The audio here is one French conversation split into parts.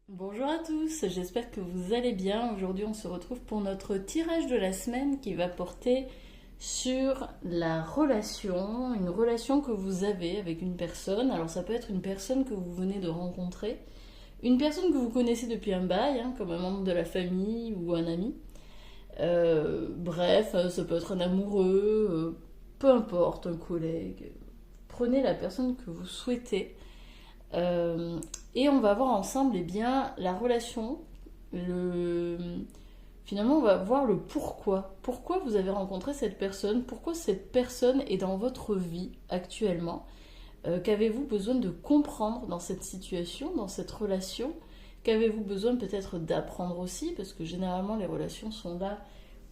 Bonjour à tous, j'espère que vous allez bien. Aujourd'hui, on se retrouve pour notre tirage de la semaine qui va porter sur la relation, une relation que vous avez avec une personne. Alors, ça peut être une personne que vous venez de rencontrer, une personne que vous connaissez depuis un bail, comme un membre de la famille ou un ami. Bref, ça peut être un amoureux, peu importe, un collègue. Prenez la personne que vous souhaitez. Euh, et on va voir ensemble bien, la relation. Le... Finalement, on va voir le pourquoi. Pourquoi vous avez rencontré cette personne. Pourquoi cette personne est dans votre vie actuellement. Qu'avez-vous besoin de comprendre dans cette situation, dans cette relation. Qu'avez-vous besoin peut-être d'apprendre aussi. Parce que généralement, les relations sont là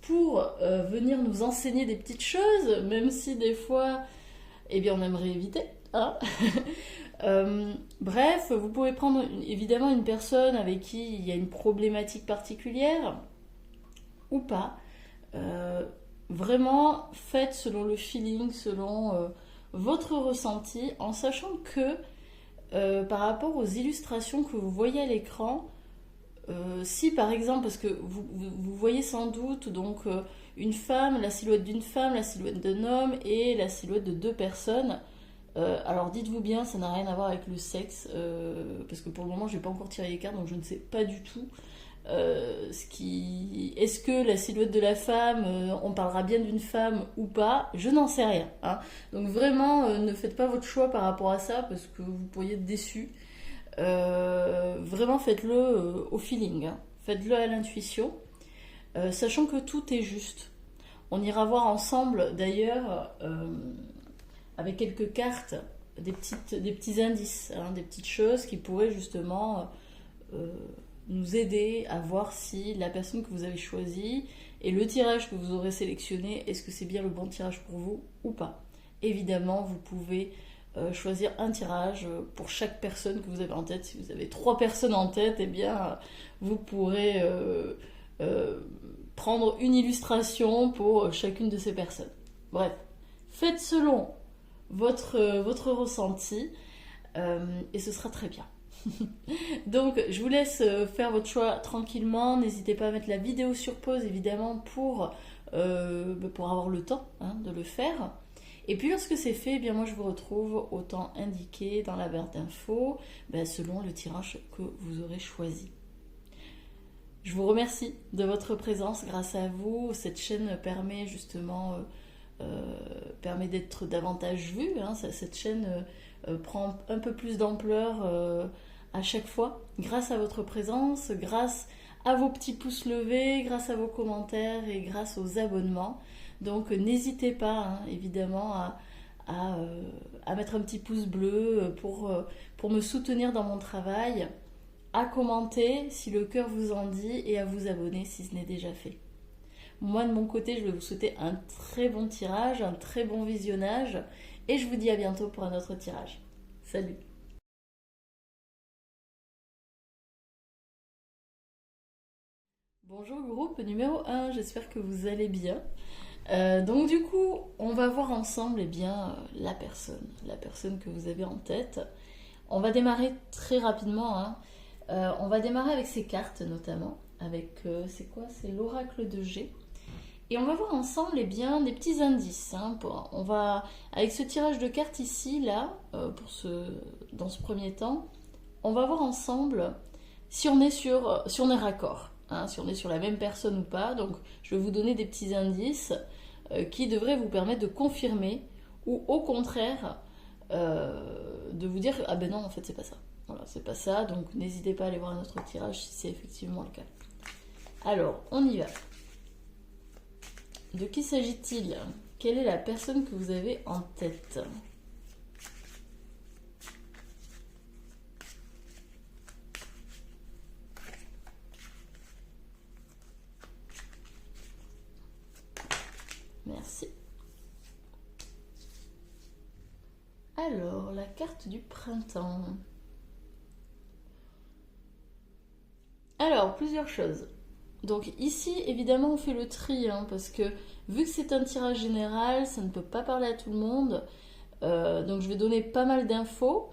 pour venir nous enseigner des petites choses. Même si des fois, eh bien, on aimerait éviter. Hein. Bref, vous pouvez prendre évidemment une personne avec qui il y a une problématique particulière ou pas. Euh, Vraiment, faites selon le feeling, selon votre ressenti, en sachant que par rapport aux illustrations que vous voyez à l'écran, si par exemple, parce que vous voyez sans doute donc une femme, la silhouette d'une femme, la silhouette d'un homme et la silhouette de deux personnes. Alors dites-vous bien, ça n'a rien à voir avec le sexe, parce que pour le moment je n'ai pas encore tiré les cartes, donc je ne sais pas du tout Est-ce que la silhouette de la femme, on parlera bien d'une femme ou pas. Je n'en sais rien, hein. Donc vraiment, ne faites pas votre choix par rapport à ça, parce que vous pourriez être déçu. Vraiment, faites-le au feeling, hein. Faites-le à l'intuition, sachant que tout est juste. On ira voir ensemble d'ailleurs avec quelques cartes, des petits indices, hein, des petites choses qui pourraient justement euh, nous aider à voir si la personne que vous avez choisie et le tirage que vous aurez sélectionné, est-ce que c'est bien le bon tirage pour vous ou pas. Évidemment, vous pouvez choisir un tirage pour chaque personne que vous avez en tête. Si vous avez trois personnes en tête, eh bien, vous pourrez euh, prendre une illustration pour chacune de ces personnes. Bref, faites selon votre ressenti et ce sera très bien. Donc, je vous laisse faire votre choix tranquillement. N'hésitez pas à mettre la vidéo sur pause, évidemment, pour avoir le temps, hein, de le faire. Et puis, lorsque c'est fait, eh bien, moi, je vous retrouve au temps indiqué dans la barre d'infos, selon le tirage que vous aurez choisi. Je vous remercie de votre présence. Grâce à vous, cette chaîne permet justement permet d'être davantage vue, hein. Cette chaîne prend un peu plus d'ampleur à chaque fois, grâce à votre présence, grâce à vos petits pouces levés, grâce à vos commentaires et grâce aux abonnements. Donc n'hésitez pas, hein, évidemment, à mettre un petit pouce bleu pour me soutenir dans mon travail, à commenter si le cœur vous en dit et à vous abonner si ce n'est déjà fait. Moi, de mon côté, je vais vous souhaiter un très bon tirage, un très bon visionnage et je vous dis à bientôt pour un autre tirage. Salut! Bonjour groupe numéro 1, j'espère que vous allez bien. Donc du coup, on va voir ensemble la personne que vous avez en tête. On va démarrer très rapidement, hein. On va démarrer avec ces cartes notamment, avec c'est quoi? C'est l'oracle de G. Et on va voir ensemble des petits indices, hein. Avec ce tirage de cartes ici, là, dans ce premier temps, on va voir ensemble si on est raccord, hein, si on est sur la même personne ou pas. Donc, je vais vous donner des petits indices qui devraient vous permettre de confirmer ou au contraire de vous dire ah ben non, en fait, c'est pas ça. Voilà, c'est pas ça. Donc, n'hésitez pas à aller voir un autre tirage si c'est effectivement le cas. Alors, on y va. De qui s'agit-il? Quelle est la personne que vous avez en tête? Merci. Alors, la carte du printemps. Alors, plusieurs choses. Donc ici, évidemment, on fait le tri, hein, parce que vu que c'est un tirage général, ça ne peut pas parler à tout le monde. Donc je vais donner pas mal d'infos.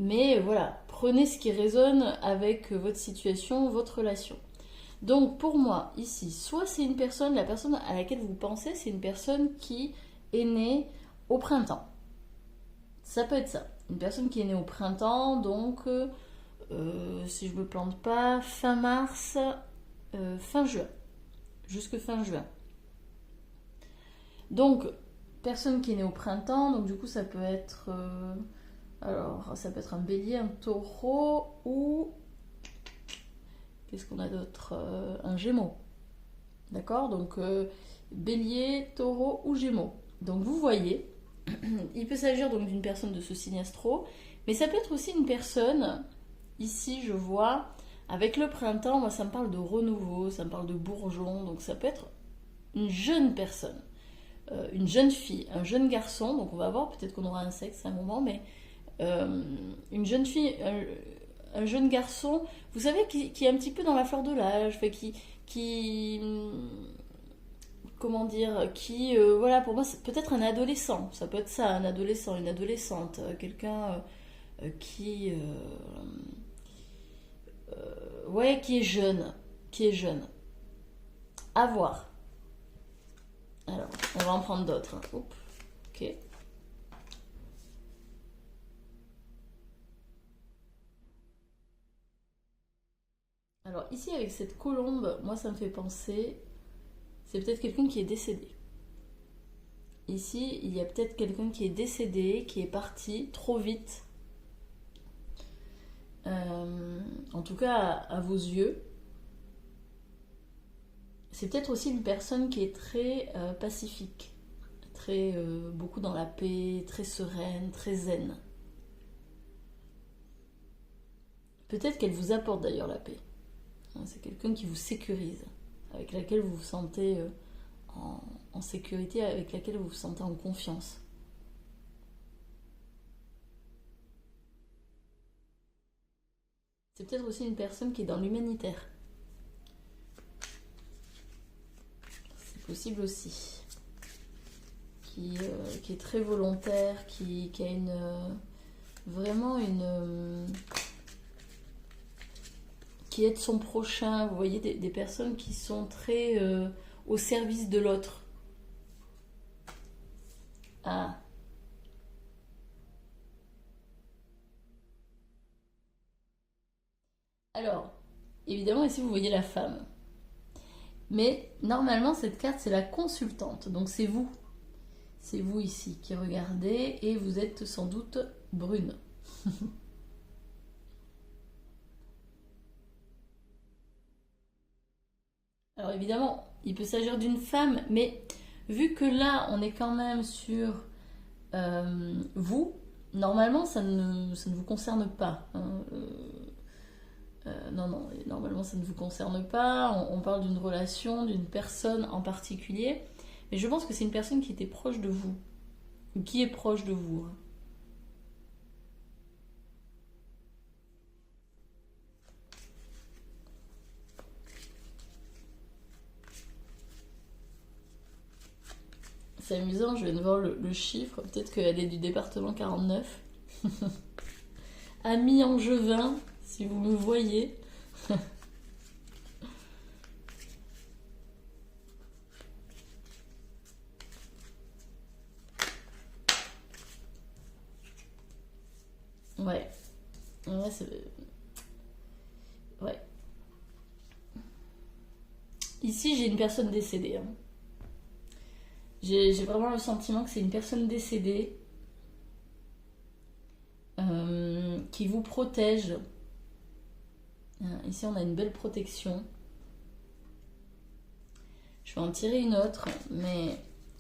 Mais voilà, prenez ce qui résonne avec votre situation, votre relation. Donc pour moi, ici, soit c'est une personne, la personne à laquelle vous pensez, c'est une personne qui est née au printemps. Ça peut être ça. Une personne qui est née au printemps, donc si je me plante pas, fin mars, fin juin, jusque fin juin. Donc, personne qui est née au printemps, donc du coup ça peut être alors ça peut être un bélier, un taureau ou qu'est-ce qu'on a d'autre, un gémeau. D'accord? Donc bélier, taureau ou gémeaux. Donc vous voyez, il peut s'agir donc d'une personne de ce signe astro, mais ça peut être aussi une personne, ici je vois, avec le printemps, moi ça me parle de renouveau, ça me parle de bourgeon, donc ça peut être une jeune personne, une jeune fille, un jeune garçon, donc on va voir, peut-être qu'on aura un sexe à un moment, mais une jeune fille, un jeune garçon, vous savez, qui est un petit peu dans la fleur de l'âge, qui comment dire, voilà, pour moi, c'est peut-être un adolescent, ça peut être ça, un adolescent, une adolescente, quelqu'un qui, ouais, qui est jeune, à voir. Alors, on va en prendre d'autres. Hein. Oups, ok. Alors ici, avec cette colombe, moi, ça me fait penser, c'est peut-être quelqu'un qui est décédé. Ici, il y a peut-être quelqu'un qui est décédé, qui est parti trop vite. En tout cas, à vos yeux. C'est peut-être aussi une personne qui est très pacifique, très beaucoup dans la paix, très sereine, très zen. Peut-être qu'elle vous apporte d'ailleurs la paix. C'est quelqu'un qui vous sécurise, avec laquelle vous vous sentez en sécurité, avec laquelle vous vous sentez en confiance. C'est peut-être aussi une personne qui est dans l'humanitaire. C'est possible aussi. Qui est très volontaire, qui a vraiment qui aide son prochain. Vous voyez, des personnes qui sont très au service de l'autre. Ah. Alors, évidemment, ici vous voyez la femme. Mais normalement, cette carte, c'est la consultante. Donc c'est vous. C'est vous ici qui regardez et vous êtes sans doute brune. Alors évidemment, il peut s'agir d'une femme, mais vu que là, on est quand même sur vous, normalement, ça ne vous concerne pas. Hein. Non, non, normalement, ça ne vous concerne pas. On parle d'une relation, d'une personne en particulier. Mais je pense que c'est une personne qui était proche de vous, ou qui est proche de vous. C'est amusant, je viens de voir le chiffre. Peut-être qu'elle est du département 49. Ami Angevin, si vous me voyez. Ouais. Ouais, c'est... Ouais. Ici, j'ai une personne décédée. Hein. J'ai vraiment le sentiment que c'est une personne décédée qui vous protège. Ici, on a une belle protection. Je vais en tirer une autre, mais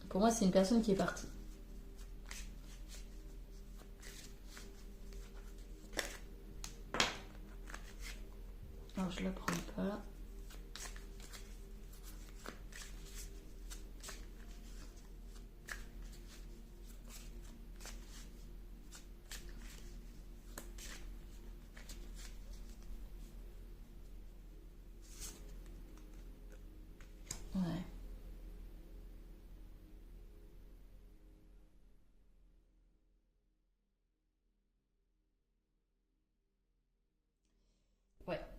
pour moi, c'est une personne qui est partie. Alors, je la prends pas. Ouais.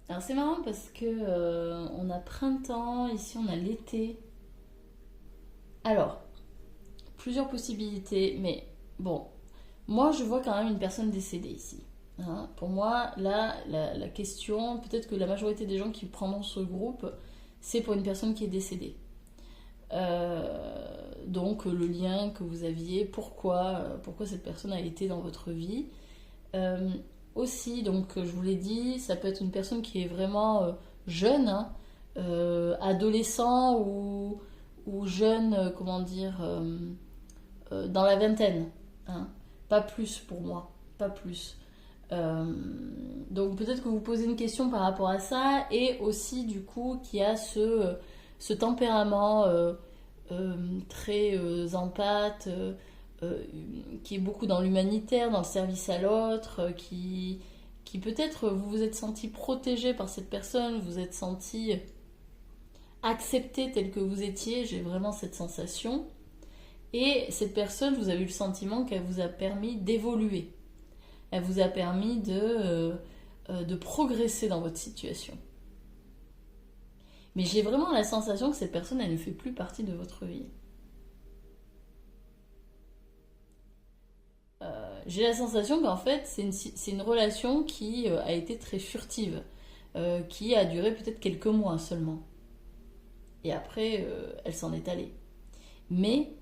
Alors c'est marrant parce que on a printemps, ici on a l'été. Alors, plusieurs possibilités, mais bon, moi je vois quand même une personne décédée ici. Hein. Pour moi, là, la question, peut-être que la majorité des gens qui prendront ce groupe, c'est pour une personne qui est décédée. Donc le lien que vous aviez, pourquoi cette personne a été dans votre vie. Euh, Aussi, donc je vous l'ai dit, ça peut être une personne qui est vraiment jeune, hein, adolescent ou jeune, comment dire, dans la vingtaine. Hein. Pas plus pour moi, pas plus. Euh, donc peut-être que vous posez une question par rapport à ça et aussi du coup qui a ce tempérament très empathe, euh, qui est beaucoup dans l'humanitaire, dans le service à l'autre, qui peut-être vous vous êtes senti protégé par cette personne, vous vous êtes senti accepté tel que vous étiez, j'ai vraiment cette sensation. Et cette personne, vous avez eu le sentiment qu'elle vous a permis d'évoluer. Elle vous a permis de progresser dans votre situation. Mais j'ai vraiment la sensation que cette personne, elle ne fait plus partie de votre vie. J'ai la sensation qu'en fait, c'est une relation qui a été très furtive, qui a duré peut-être quelques mois seulement. Et après, elle s'en est allée. Mais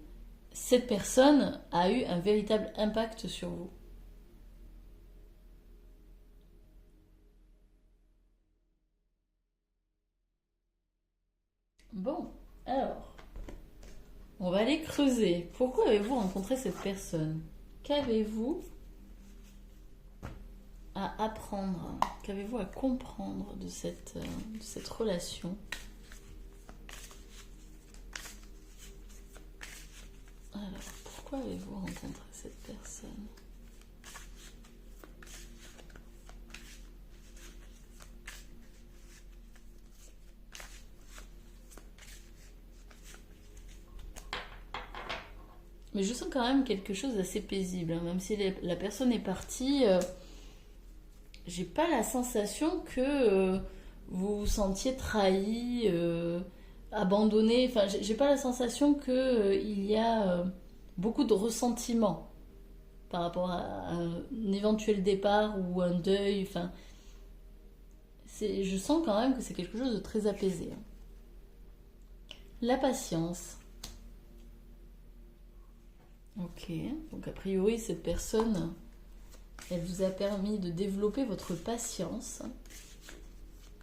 cette personne a eu un véritable impact sur vous. Bon, alors, on va aller creuser. Pourquoi avez-vous rencontré cette personne? Qu'avez-vous à apprendre? Qu'avez-vous à comprendre de cette relation? Alors, pourquoi avez-vous rencontré cette personne? Mais je sens quand même quelque chose d'assez paisible, hein. Même si la personne est partie, j'ai pas la sensation que vous vous sentiez trahi, abandonné. Enfin, j'ai pas la sensation que il y a beaucoup de ressentiment par rapport à un éventuel départ ou un deuil. Enfin, je sens quand même que c'est quelque chose de très apaisé, hein. La patience. Ok, donc a priori cette personne, elle vous a permis de développer votre patience,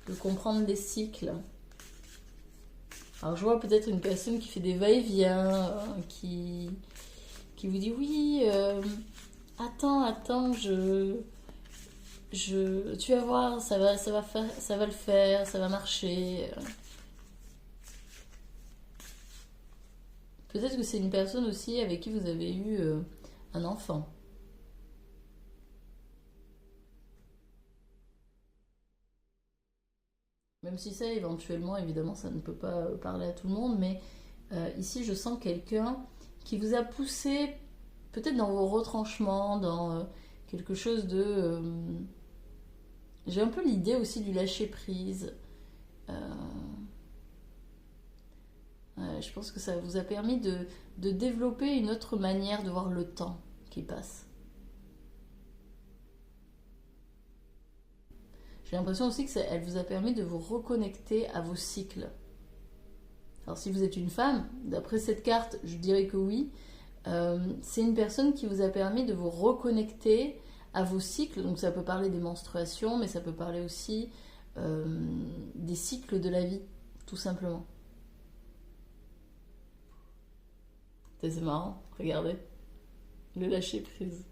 de comprendre les cycles. Alors je vois peut-être une personne qui fait des va-et-vient, qui vous dit oui, attends, tu vas voir, ça va le faire, ça va marcher. Peut-être que c'est une personne aussi avec qui vous avez eu un enfant. Même si ça, éventuellement, évidemment, ça ne peut pas parler à tout le monde, mais ici, je sens quelqu'un qui vous a poussé peut-être dans vos retranchements, dans quelque chose de... j'ai un peu l'idée aussi du lâcher-prise. Euh, je pense que ça vous a permis de développer une autre manière de voir le temps qui passe. J'ai l'impression aussi que elle vous a permis de vous reconnecter à vos cycles. Alors si vous êtes une femme, d'après cette carte, je dirais que oui. C'est une personne qui vous a permis de vous reconnecter à vos cycles. Donc ça peut parler des menstruations, mais ça peut parler aussi des cycles de la vie, tout simplement. C'est marrant, regardez, le lâcher prise.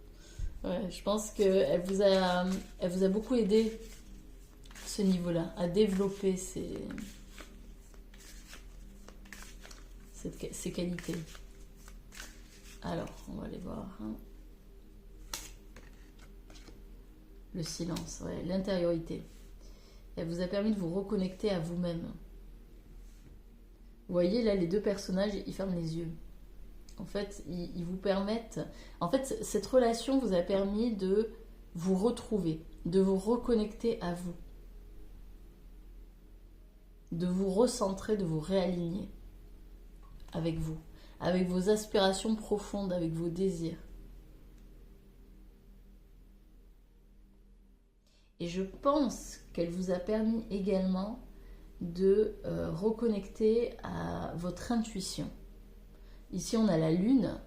Ouais, je pense elle vous a beaucoup aidé à ce niveau-là, à développer ces qualités. Alors, on va aller voir. Hein. Le silence, ouais, l'intériorité. Elle vous a permis de vous reconnecter à vous-même. Vous voyez, là, les deux personnages, ils ferment les yeux. En fait, ils vous permettent... En fait, cette relation vous a permis de vous retrouver, de vous reconnecter à vous. de vous recentrer, de vous réaligner avec vous, avec vos aspirations profondes, avec vos désirs. Et je pense qu'elle vous a permis également de reconnecter à votre intuition. Ici, on a la lune.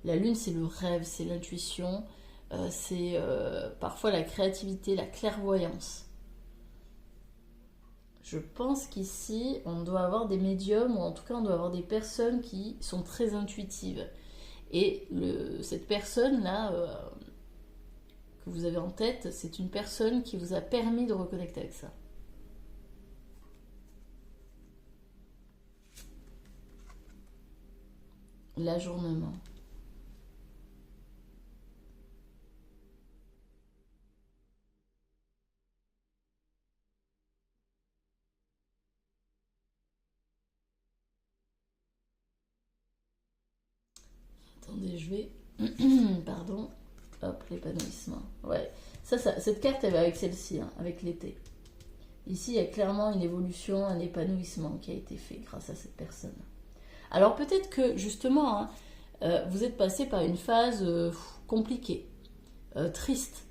La lune, c'est le rêve, c'est l'intuition, c'est parfois la créativité, la clairvoyance. Je pense qu'ici, on doit avoir des médiums, ou en tout cas, on doit avoir des personnes qui sont très intuitives. Et cette personne-là que vous avez en tête, c'est une personne qui vous a permis de reconnecter avec ça. L'ajournement. Attendez, je vais... Pardon. Hop, l'épanouissement. Ouais. Cette carte, elle va avec celle-ci, hein, avec l'été. Ici, il y a clairement une évolution, un épanouissement qui a été fait grâce à cette personne. Alors peut-être que, justement, hein, vous êtes passé par une phase compliquée, triste,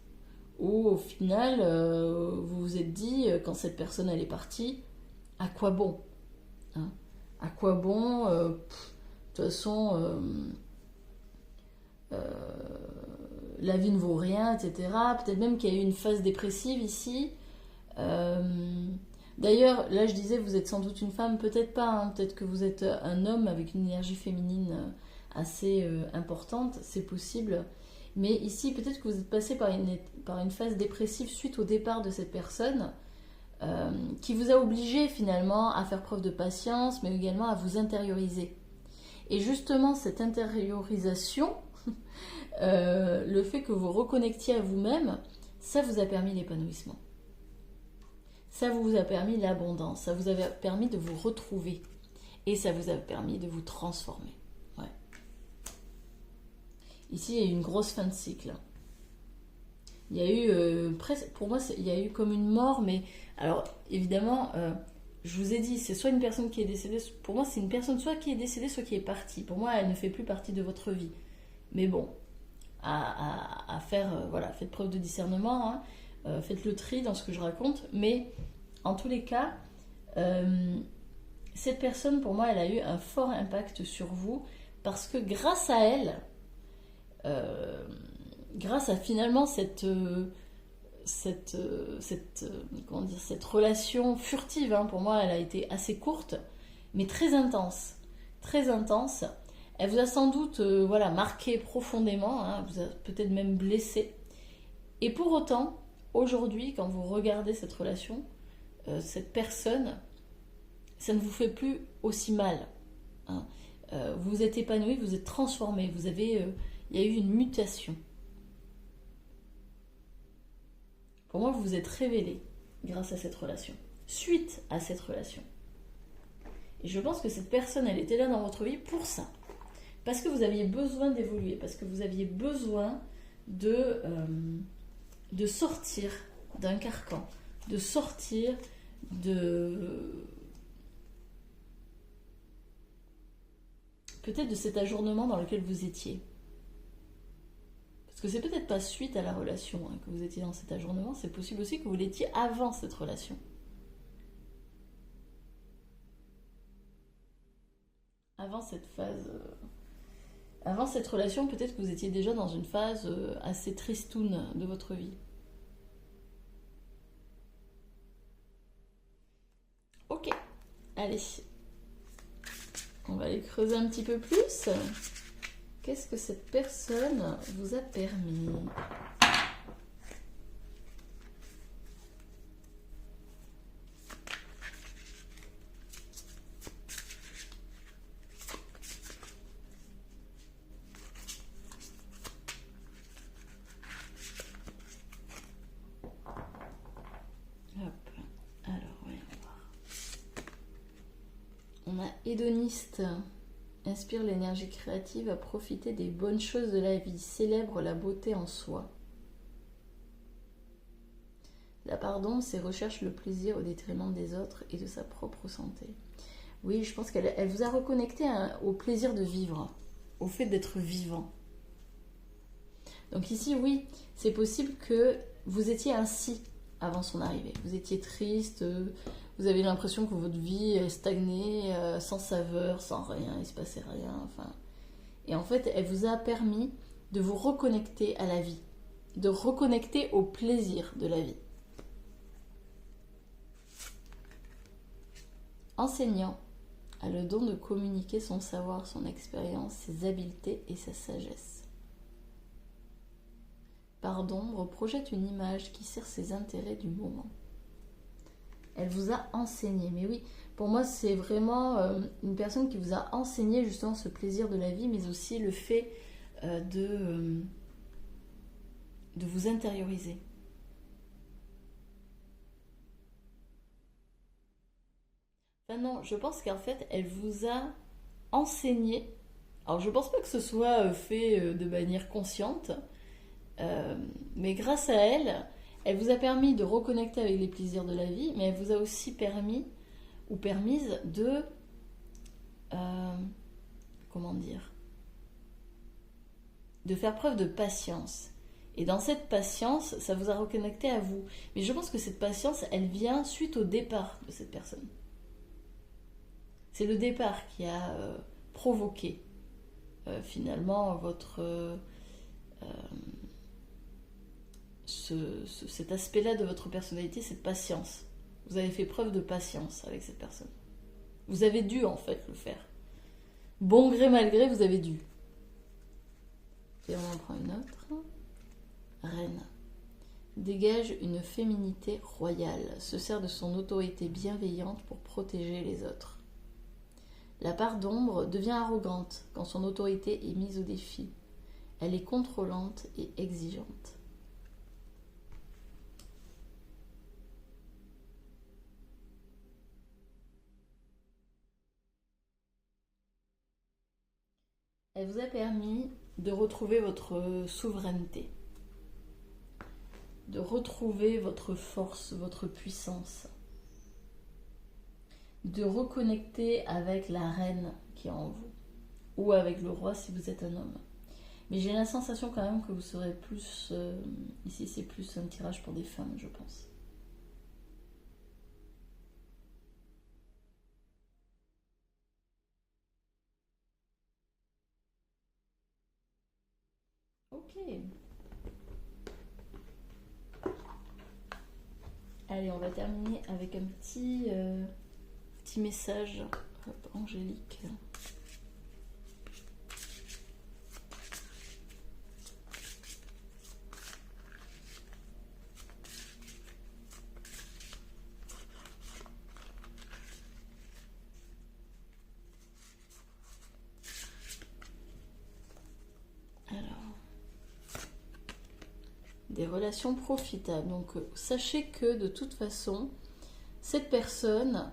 où au final, vous vous êtes dit, quand cette personne elle est partie, à quoi bon, hein? À quoi bon de toute façon, la vie ne vaut rien, etc. Peut-être même qu'il y a eu une phase dépressive ici. D'ailleurs, là je disais, vous êtes sans doute une femme, peut-être pas, hein, peut-être que vous êtes un homme avec une énergie féminine assez importante, c'est possible. Mais ici, peut-être que vous êtes passé par une phase dépressive suite au départ de cette personne, qui vous a obligé finalement à faire preuve de patience, mais également à vous intérioriser. Et justement, cette intériorisation, le fait que vous reconnectiez à vous-même, ça vous a permis l'épanouissement. Ça vous a permis l'abondance, ça vous a permis de vous retrouver. Et ça vous a permis de vous transformer. Ouais. Ici, il y a eu une grosse fin de cycle. Il y a eu, pour moi, il y a eu comme une mort, mais alors évidemment, je vous ai dit, c'est soit une personne qui est décédée, pour moi c'est une personne soit qui est décédée, soit qui est partie. Pour moi, elle ne fait plus partie de votre vie. Mais bon, à faire, voilà, faites preuve de discernement, hein, faites le tri dans ce que je raconte, mais en tous les cas, cette personne, pour moi, elle a eu un fort impact sur vous, parce que grâce à elle, grâce à finalement cette relation furtive, hein, pour moi elle a été assez courte, mais très intense, très intense. Elle vous a sans doute voilà, marqué profondément, hein, vous a peut-être même blessé. Et pour autant, aujourd'hui, quand vous regardez cette relation, cette personne, ça ne vous fait plus aussi mal, hein. Vous vous êtes épanoui, vous êtes transformé, il y a eu une mutation. Pour moi, vous vous êtes révélé grâce à cette relation, suite à cette relation. Et je pense que cette personne, elle était là dans votre vie pour ça. Parce que vous aviez besoin d'évoluer, parce que vous aviez besoin de sortir d'un carcan, de sortir peut-être de cet ajournement dans lequel vous étiez. Parce que c'est peut-être pas suite à la relation, hein, que vous étiez dans cet ajournement, c'est possible aussi que vous l'étiez avant cette relation. Avant cette phase... avant cette relation, peut-être que vous étiez déjà dans une phase assez tristoune de votre vie. Ok, allez. On va aller creuser un petit peu plus. Qu'est-ce que cette personne vous a permis ? Hop, alors voyons voir. On a hédoniste. Inspire l'énergie créative à profiter des bonnes choses de la vie. Célèbre la beauté en soi. La pardon, c'est recherche le plaisir au détriment des autres et de sa propre santé. Oui, je pense qu'elle vous a reconnecté au plaisir de vivre, au fait d'être vivant. Donc ici, oui, c'est possible que vous étiez ainsi avant son arrivée. Vous étiez triste, vous avez l'impression que votre vie stagnait, sans saveur, sans rien, il se passait rien. Enfin. Et en fait, elle vous a permis de vous reconnecter à la vie, de reconnecter au plaisir de la vie. Enseignant a le don de communiquer son savoir, son expérience, ses habiletés et sa sagesse. Part d'ombre projette une image qui sert ses intérêts du moment. Elle vous a enseigné, mais oui, pour moi c'est vraiment une personne qui vous a enseigné justement ce plaisir de la vie, mais aussi le fait de vous intérioriser. Enfin non, je pense qu'en fait elle vous a enseigné. Alors je pense pas que ce soit fait de manière consciente, mais grâce à elle, elle vous a permis de reconnecter avec les plaisirs de la vie, mais elle vous a aussi permis ou permise de comment dire, de faire preuve de patience. Et dans cette patience, ça vous a reconnecté à vous. Mais je pense que cette patience, elle vient suite au départ de cette personne. C'est le départ qui a provoqué finalement votre cet aspect-là de votre personnalité, cette patience. Vous avez fait preuve de patience avec cette personne. Vous avez dû en fait le faire. Bon gré mal gré, vous avez dû. Et on en prend une autre. Reine. Dégage une féminité royale, se sert de son autorité bienveillante pour protéger les autres. La part d'ombre devient arrogante quand son autorité est mise au défi. Elle est contrôlante et exigeante. Elle vous a permis de retrouver votre souveraineté, de retrouver votre force, votre puissance, de reconnecter avec la reine qui est en vous, ou avec le roi si vous êtes un homme. Mais j'ai la sensation quand même que vous serez plus... ici c'est plus un tirage pour des femmes, je pense. Ok. Allez, on va terminer avec un petit message. Hop, Angélique. Des relations profitables. Donc sachez que de toute façon, cette personne,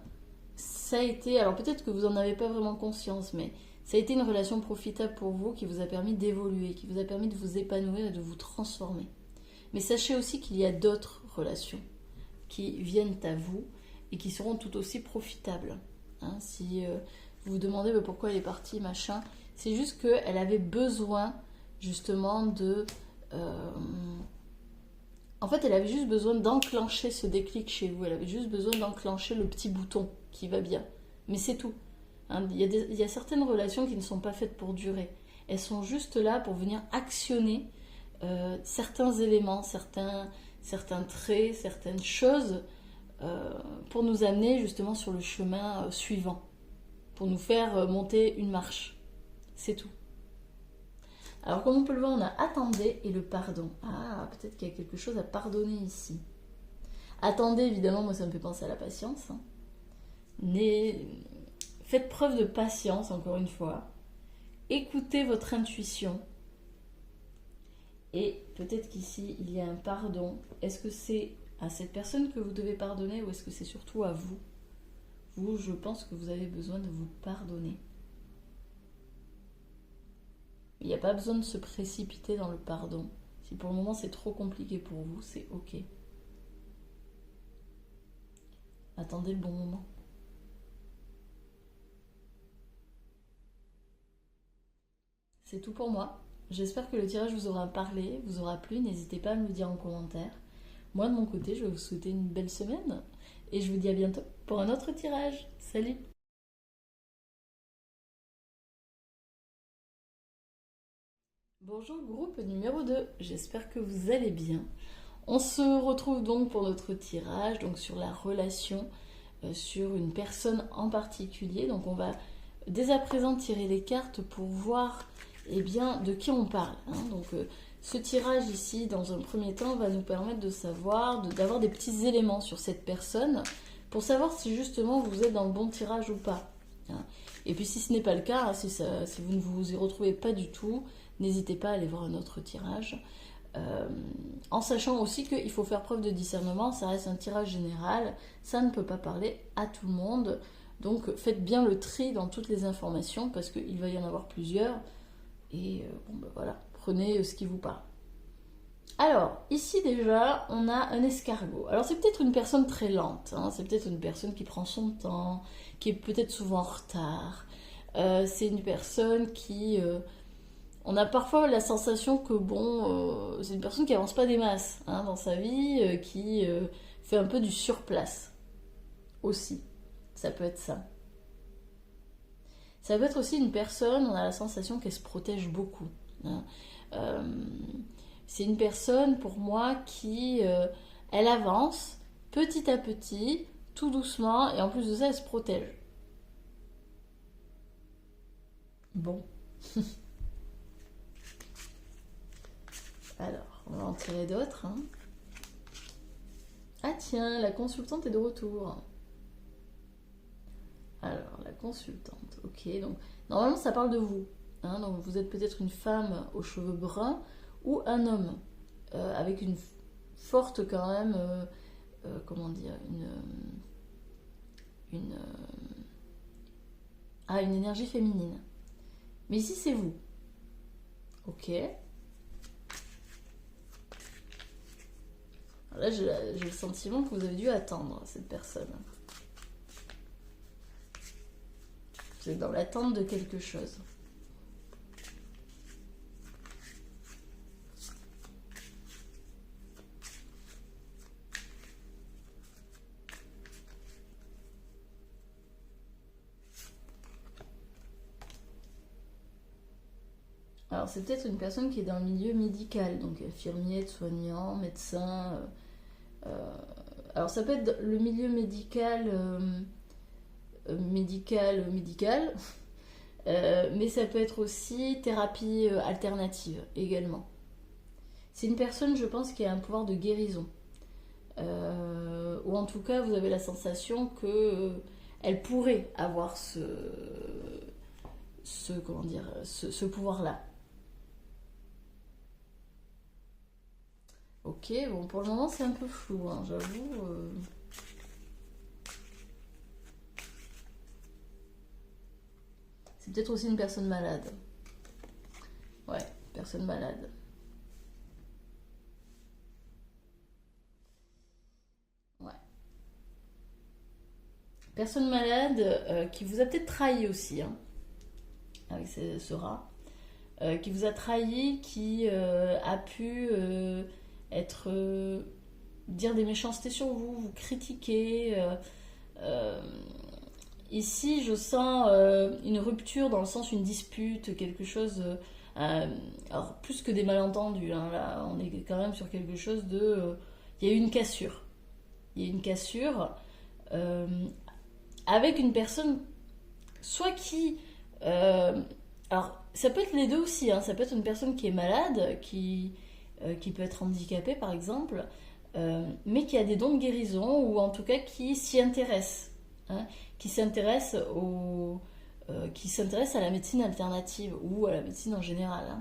ça a été, alors peut-être que vous n'en avez pas vraiment conscience, mais ça a été une relation profitable pour vous qui vous a permis d'évoluer, qui vous a permis de vous épanouir et de vous transformer. Mais sachez aussi qu'il y a d'autres relations qui viennent à vous et qui seront tout aussi profitables. Hein, si vous vous demandez pourquoi elle est partie, machin, c'est juste qu'elle avait besoin justement de... En fait, elle avait juste besoin d'enclencher ce déclic chez vous. Elle avait juste besoin d'enclencher le petit bouton qui va bien. Mais c'est tout. Hein, il y a certaines relations qui ne sont pas faites pour durer. Elles sont juste là pour venir actionner certains éléments, certains traits, certaines choses pour nous amener justement sur le chemin suivant. Pour nous faire monter une marche. C'est tout. Alors comme on peut le voir, on a attendez et le pardon. Ah, peut-être qu'il y a quelque chose à pardonner ici. Attendez, évidemment, moi ça me fait penser à la patience. Hein. Mais faites preuve de patience, encore une fois. Écoutez votre intuition. Et peut-être qu'ici, il y a un pardon. Est-ce que c'est à cette personne que vous devez pardonner ou est-ce que c'est surtout à vous? Vous, je pense que vous avez besoin de vous pardonner. Il n'y a pas besoin de se précipiter dans le pardon. Si pour le moment c'est trop compliqué pour vous, c'est ok. Attendez le bon moment. C'est tout pour moi. J'espère que le tirage vous aura parlé, vous aura plu. N'hésitez pas à me le dire en commentaire. Moi, de mon côté, je vais vous souhaiter une belle semaine. Et je vous dis à bientôt pour un autre tirage. Salut! Bonjour groupe numéro 2, j'espère que vous allez bien. On se retrouve donc pour notre tirage, donc sur la relation, sur une personne en particulier. Donc on va dès à présent tirer les cartes pour voir eh bien, de qui on parle. Donc ce tirage ici, dans un premier temps, va nous permettre de savoir, d'avoir des petits éléments sur cette personne pour savoir si justement vous êtes dans le bon tirage ou pas. Et puis si ce n'est pas le cas, si vous ne vous y retrouvez pas du tout, n'hésitez pas à aller voir un autre tirage. En sachant aussi qu'il faut faire preuve de discernement, ça reste un tirage général, ça ne peut pas parler à tout le monde. Donc faites bien le tri dans toutes les informations parce qu'il va y en avoir plusieurs. Et bon ben voilà, prenez ce qui vous parle. Alors, ici déjà, on a un escargot. Alors c'est peut-être une personne très lente, c'est peut-être une personne qui prend son temps, qui est peut-être souvent en retard. C'est une personne qui... on a parfois la sensation que bon, c'est une personne qui avance pas des masses dans sa vie, qui fait un peu du surplace aussi. Ça peut être ça. Ça peut être aussi une personne, on a la sensation qu'elle se protège beaucoup. C'est une personne pour moi qui, elle avance petit à petit, tout doucement, et en plus de ça, elle se protège. Bon. Alors, on va en tirer d'autres. Ah tiens, la consultante est de retour. Alors, la consultante, ok. Donc, normalement, ça parle de vous. Donc, vous êtes peut-être une femme aux cheveux bruns ou un homme avec une forte, quand même, comment dire, une, une énergie féminine. Mais ici, c'est vous. Ok. Alors là, j'ai le sentiment que vous avez dû attendre cette personne. Vous êtes dans l'attente de quelque chose. Alors c'est peut-être une personne qui est dans le milieu médical, donc infirmier, soignant, médecin. Alors ça peut être le milieu médical, médical, mais ça peut être aussi thérapie alternative également. C'est une personne, je pense, qui a un pouvoir de guérison. Ou en tout cas, vous avez la sensation que elle pourrait avoir comment dire, ce pouvoir-là. Ok, bon, pour le moment, c'est un peu flou, j'avoue. C'est peut-être aussi une personne malade. Ouais, personne malade. Ouais. Personne malade qui vous a peut-être trahi aussi, avec ce rat. Qui vous a trahi, qui a pu être dire des méchancetés sur vous, vous critiquer. Ici, je sens une rupture dans le sens une dispute, quelque chose. Alors plus que des malentendus, là, on est quand même sur quelque chose de. Il y a eu une cassure. Il y a une cassure avec une personne, soit qui. Alors, ça peut être les deux aussi, ça peut être une personne qui est malade, qui peut être handicapée par exemple, mais qui a des dons de guérison, ou en tout cas qui s'y intéresse, qui s'intéresse qui s'intéresse à la médecine alternative, ou à la médecine en général.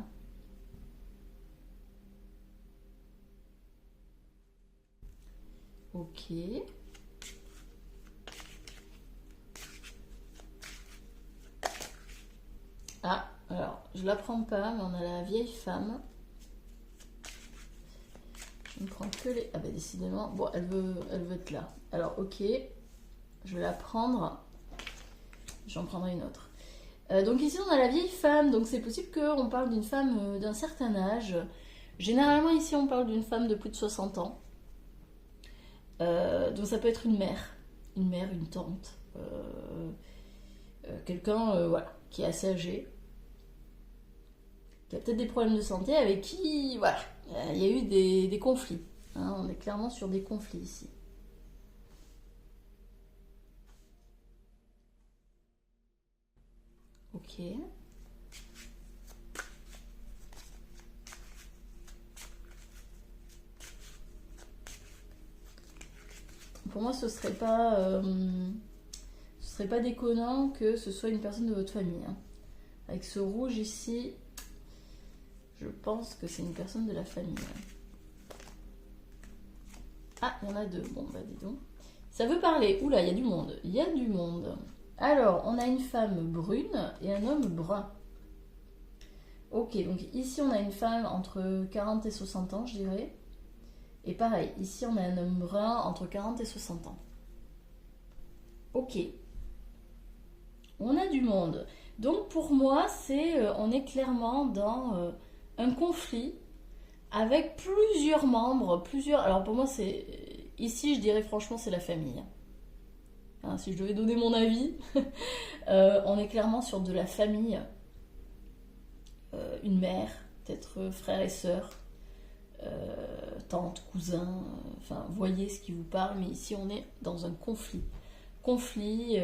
Ok. Ah, alors, je la prends pas, mais on a la vieille femme. Je ne prends que les... Ah bah décidément, bon, elle veut être là. Alors, ok. Je vais la prendre. J'en prendrai une autre. Donc ici on a la vieille femme, donc c'est possible qu'on parle d'une femme d'un certain âge. Généralement ici on parle d'une femme de plus de 60 ans. Donc ça peut être une mère, une tante, quelqu'un voilà, qui est assez âgé, qui a peut-être des problèmes de santé, avec qui voilà, il y a eu des conflits. Hein, on est clairement sur des conflits ici. Ok. Pour moi, ce serait pas déconnant que ce soit une personne de votre famille. Hein. Avec ce rouge ici, je pense que c'est une personne de la famille. Ah, il y en a deux. Bon, bah dis donc. Ça veut parler. Oula, il y a du monde. Il y a du monde. Alors, on a une femme brune et un homme brun. Ok, donc ici on a une femme entre 40 et 60 ans, je dirais. Et pareil, ici on a un homme brun entre 40 et 60 ans. Ok. On a du monde. Donc pour moi, on est clairement dans un conflit avec plusieurs membres, Alors pour moi, ici, je dirais franchement, c'est la famille. Hein, si je devais donner mon avis, on est clairement sur de la famille. Une mère, peut-être frère et sœur, tante, cousin, enfin, voyez ce qui vous parle, mais ici on est dans un conflit. Conflit,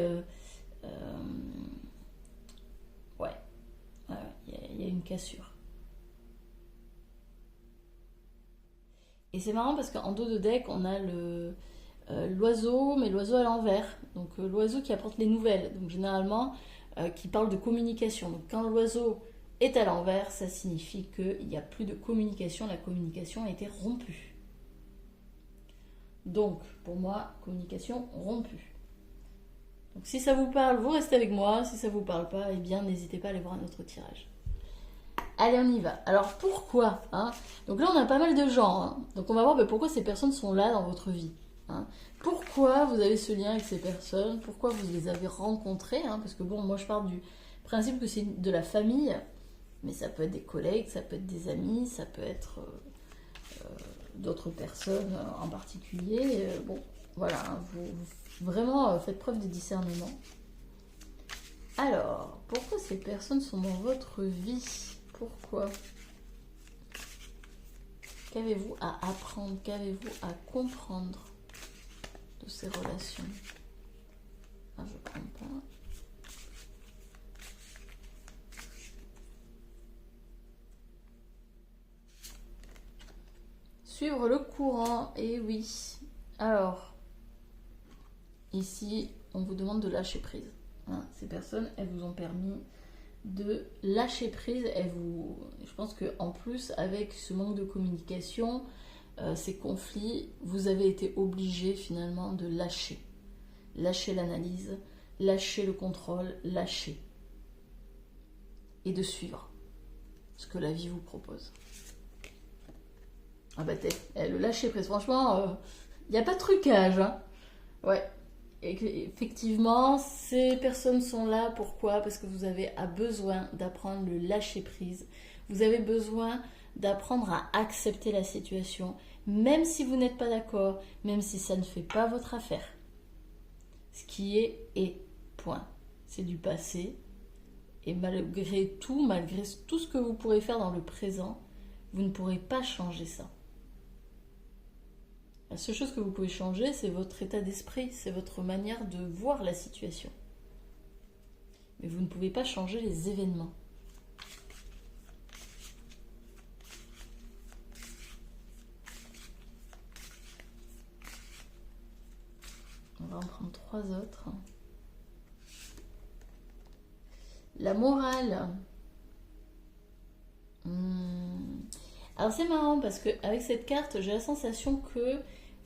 ouais, il y a une cassure. Et c'est marrant parce qu'en dos de deck, on a l'oiseau, mais l'oiseau à l'envers. Donc l'oiseau qui apporte les nouvelles. Donc généralement, qui parle de communication. Donc quand l'oiseau est à l'envers, ça signifie qu'il n'y a plus de communication. La communication a été rompue. Donc, pour moi, communication rompue. Donc si ça vous parle, vous restez avec moi. Si ça ne vous parle pas, eh bien n'hésitez pas à aller voir un autre tirage. Allez, on y va. Alors pourquoi hein. Donc là, on a pas mal de gens. Hein. Donc on va voir pourquoi ces personnes sont là dans votre vie. Hein. Pourquoi vous avez ce lien avec ces personnes. Pourquoi vous les avez rencontrées. Hein. Parce que bon, moi je pars du principe que c'est de la famille. Mais ça peut être des collègues, ça peut être des amis, ça peut être d'autres personnes en particulier. Bon, voilà. Hein. Vous vraiment faites preuve de discernement. Alors, pourquoi ces personnes sont dans votre vie? Pourquoi? Qu'avez-vous à apprendre? Qu'avez-vous à comprendre de ces relations? Ah, je ne prends pas. Suivre le courant, et oui. Alors, ici, on vous demande de lâcher prise. Hein, ces personnes, elles vous ont permis de lâcher prise. Je pense qu'en plus, avec ce manque de communication, ces conflits, vous avez été obligé finalement de lâcher. Lâcher l'analyse, lâcher le contrôle, lâcher. Et de suivre ce que la vie vous propose. Ah bah le lâcher prise, franchement, il n'y a pas de trucage. Hein. Ouais. Et effectivement, ces personnes sont là. Pourquoi? Parce que vous avez besoin d'apprendre le lâcher prise. Vous avez besoin d'apprendre à accepter la situation, même si vous n'êtes pas d'accord, même si ça ne fait pas votre affaire. Ce qui est, point. C'est du passé. Et malgré tout ce que vous pourrez faire dans le présent, vous ne pourrez pas changer ça. La seule chose que vous pouvez changer, c'est votre état d'esprit, c'est votre manière de voir la situation. Mais vous ne pouvez pas changer les événements. On va en prendre 3 autres. La morale. Alors c'est marrant parce qu'avec cette carte, j'ai la sensation que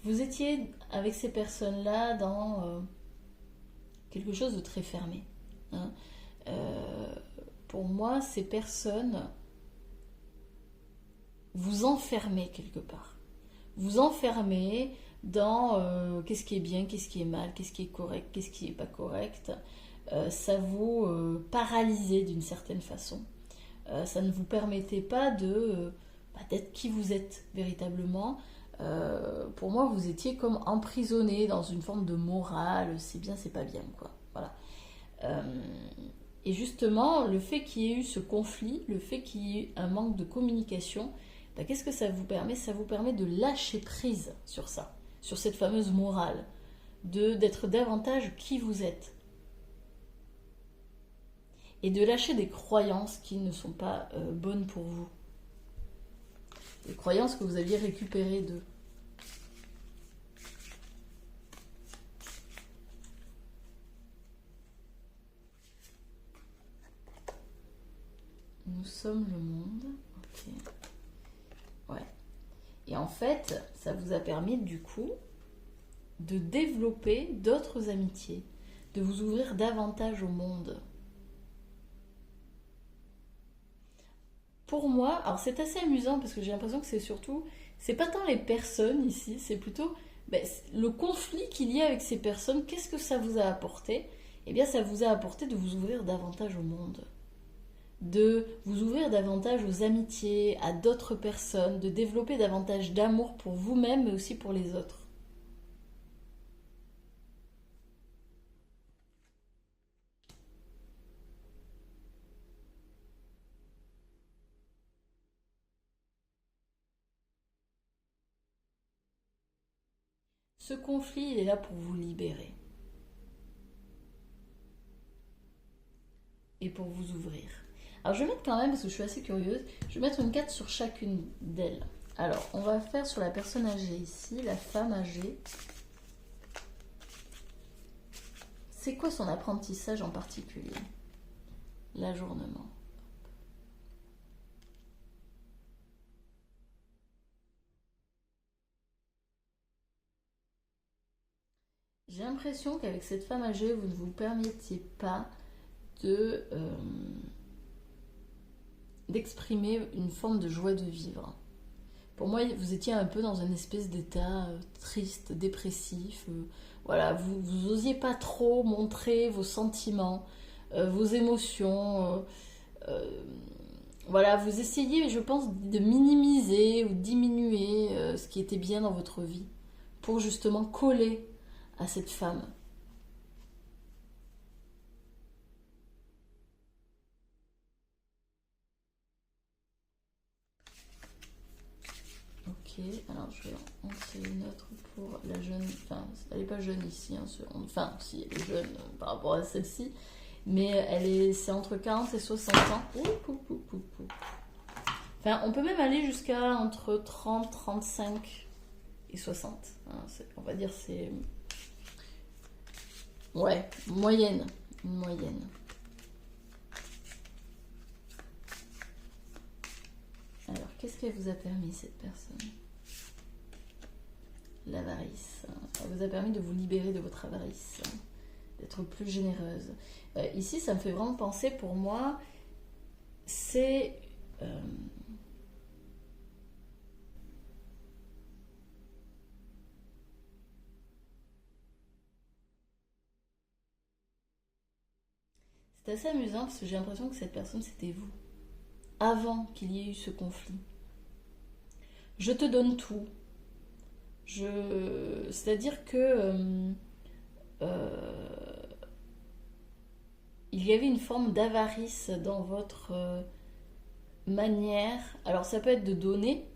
vous étiez avec ces personnes-là dans quelque chose de très fermé. Hein. Pour moi, ces personnes vous enfermez quelque part. Vous enfermez, dans qu'est-ce qui est bien, qu'est-ce qui est mal, qu'est-ce qui est correct, qu'est-ce qui n'est pas correct. Ça vous paralysait d'une certaine façon. Ça ne vous permettait pas d'être qui vous êtes véritablement. Pour moi, vous étiez comme emprisonné dans une forme de morale, c'est bien, c'est pas bien, quoi. Voilà. Euh, et justement, le fait qu'il y ait eu ce conflit, le fait qu'il y ait un manque de communication, ben, qu'est-ce que ça vous permet? Ça vous permet de lâcher prise sur ça, sur cette fameuse morale, d'être davantage qui vous êtes. Et de lâcher des croyances qui ne sont pas bonnes pour vous. Des croyances que vous aviez récupérées d'eux. Nous sommes le monde. Ok. Ouais. Et en fait, ça vous a permis du coup de développer d'autres amitiés, de vous ouvrir davantage au monde. Pour moi, alors c'est assez amusant parce que j'ai l'impression que c'est surtout, c'est pas tant les personnes ici, c'est plutôt le conflit qu'il y a avec ces personnes. Qu'est-ce que ça vous a apporté? Eh bien, ça vous a apporté de vous ouvrir davantage au monde, de vous ouvrir davantage aux amitiés, à d'autres personnes, de développer davantage d'amour pour vous-même mais aussi pour les autres. Ce conflit, il est là pour vous libérer et pour vous ouvrir. Alors je vais mettre quand même, parce que je suis assez curieuse, je vais mettre une carte sur chacune d'elles. Alors on va faire sur la personne âgée ici, la femme âgée. C'est quoi son apprentissage en particulier? L'ajournement. J'ai l'impression qu'avec cette femme âgée, vous ne vous permettiez pas de d'exprimer une forme de joie de vivre. Pour moi, vous étiez un peu dans une espèce d'état triste, dépressif. Voilà, vous osiez pas trop montrer vos sentiments, vos émotions. Voilà, vous essayez, je pense, de minimiser ou diminuer ce qui était bien dans votre vie pour justement coller à cette femme. Ok, alors je vais en tirer une autre pour la jeune. Enfin, elle n'est pas jeune ici, hein, enfin, si, elle est jeune par rapport à celle-ci, mais c'est entre 40 et 60 ans. Ouh, ouh, ouh, ouh, ouh. Enfin, on peut même aller jusqu'à entre 30, 35 et 60. Hein, on va dire c'est. Ouais, moyenne. Une moyenne. Alors, qu'est-ce qu'elle vous a permis, cette personne? L'avarice. Elle vous a permis de vous libérer de votre avarice, d'être plus généreuse. Ici, ça me fait vraiment penser, pour moi, c'est... c'est assez amusant parce que j'ai l'impression que cette personne, c'était vous. Avant qu'il y ait eu ce conflit. Je te donne tout. C'est-à-dire que il y avait une forme d'avarice dans votre manière. Alors ça peut être de donner.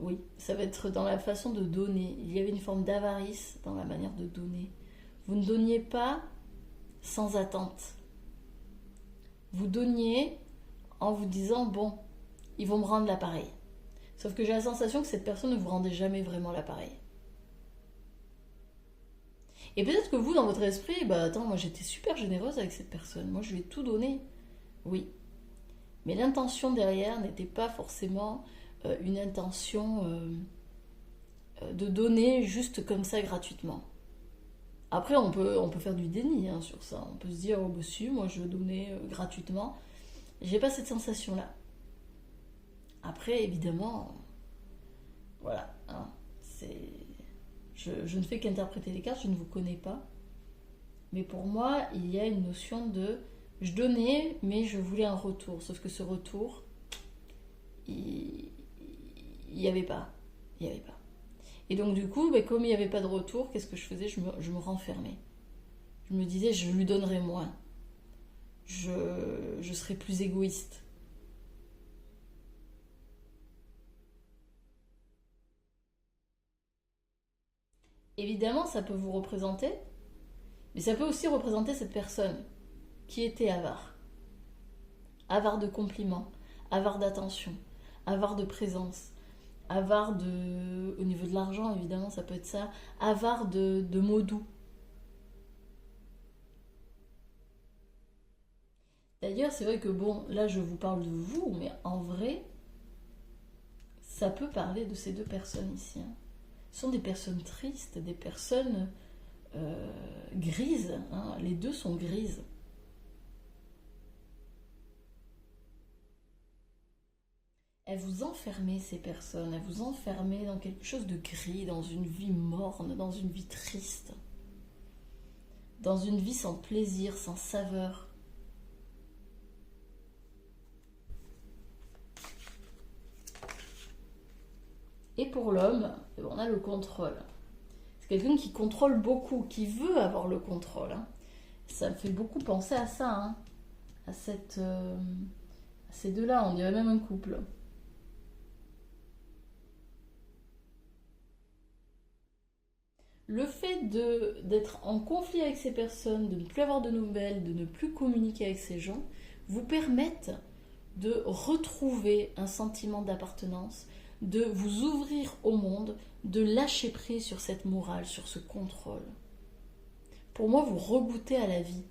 Oui, ça va être dans la façon de donner. Il y avait une forme d'avarice dans la manière de donner. Vous ne donniez pas sans attente. Vous donniez en vous disant, bon, ils vont me rendre l'appareil. Sauf que j'ai la sensation que cette personne ne vous rendait jamais vraiment l'appareil. Et peut-être que vous, dans votre esprit, bah attends, moi j'étais super généreuse avec cette personne. Moi je lui ai tout donné. Oui. Mais l'intention derrière n'était pas forcément une intention de donner juste comme ça gratuitement. Après, on peut faire du déni hein, sur ça. On peut se dire, oh bah si, moi je donnais gratuitement. J'ai pas cette sensation-là. Après, évidemment, voilà. Hein, Je ne fais qu'interpréter les cartes, je ne vous connais pas. Mais pour moi, il y a une notion de... Je donnais, mais je voulais un retour. Sauf que ce retour, il n'y avait pas. Il n'y avait pas. Et donc du coup, comme il n'y avait pas de retour, qu'est-ce que je faisais? Je me renfermais. Je me disais, je lui donnerai moins. Je serai plus égoïste. Évidemment, ça peut vous représenter, mais ça peut aussi représenter cette personne qui était avare. Avare de compliments, avare d'attention, avare de présence, avare de... Au niveau de l'argent, évidemment, ça peut être ça. Avare de mots doux. D'ailleurs, c'est vrai que bon, là je vous parle de vous, mais en vrai, ça peut parler de ces deux personnes ici, hein. Ce sont des personnes tristes, des personnes grises, hein. Les deux sont grises. Elles vous enfermez, ces personnes, elles vous enfermez dans quelque chose de gris, dans une vie morne, dans une vie triste, dans une vie sans plaisir, sans saveur. Et pour l'homme, on a le contrôle. C'est quelqu'un qui contrôle beaucoup, qui veut avoir le contrôle, hein. Ça me fait beaucoup penser à ça, hein, à ces deux-là, on dirait même un couple. Le fait d'être en conflit avec ces personnes, de ne plus avoir de nouvelles, de ne plus communiquer avec ces gens, vous permettent de retrouver un sentiment d'appartenance, de vous ouvrir au monde, de lâcher prise sur cette morale, sur ce contrôle. Pour moi, vous regoutez à la vie.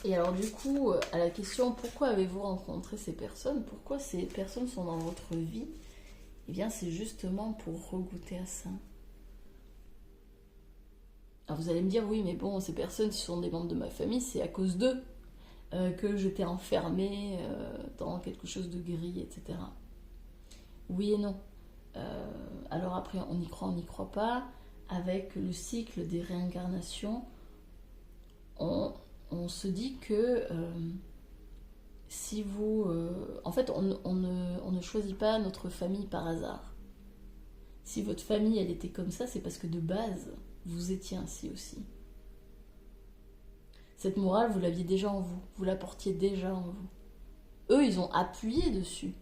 Et alors du coup, à la question pourquoi avez-vous rencontré ces personnes, pourquoi ces personnes sont dans votre vie, eh bien c'est justement pour regoûter à ça. Alors vous allez me dire, oui mais bon, ces personnes qui sont des membres de ma famille, c'est à cause d'eux que j'étais enfermée dans quelque chose de gris, etc. Oui et non. Alors après, on n'y croit pas. Avec le cycle des réincarnations, on se dit que si vous... en fait, on ne choisit pas notre famille par hasard. Si votre famille, elle était comme ça, c'est parce que de base, vous étiez ainsi aussi. Cette morale, vous l'aviez déjà en vous. Vous la portiez déjà en vous. Eux, ils ont appuyé dessus.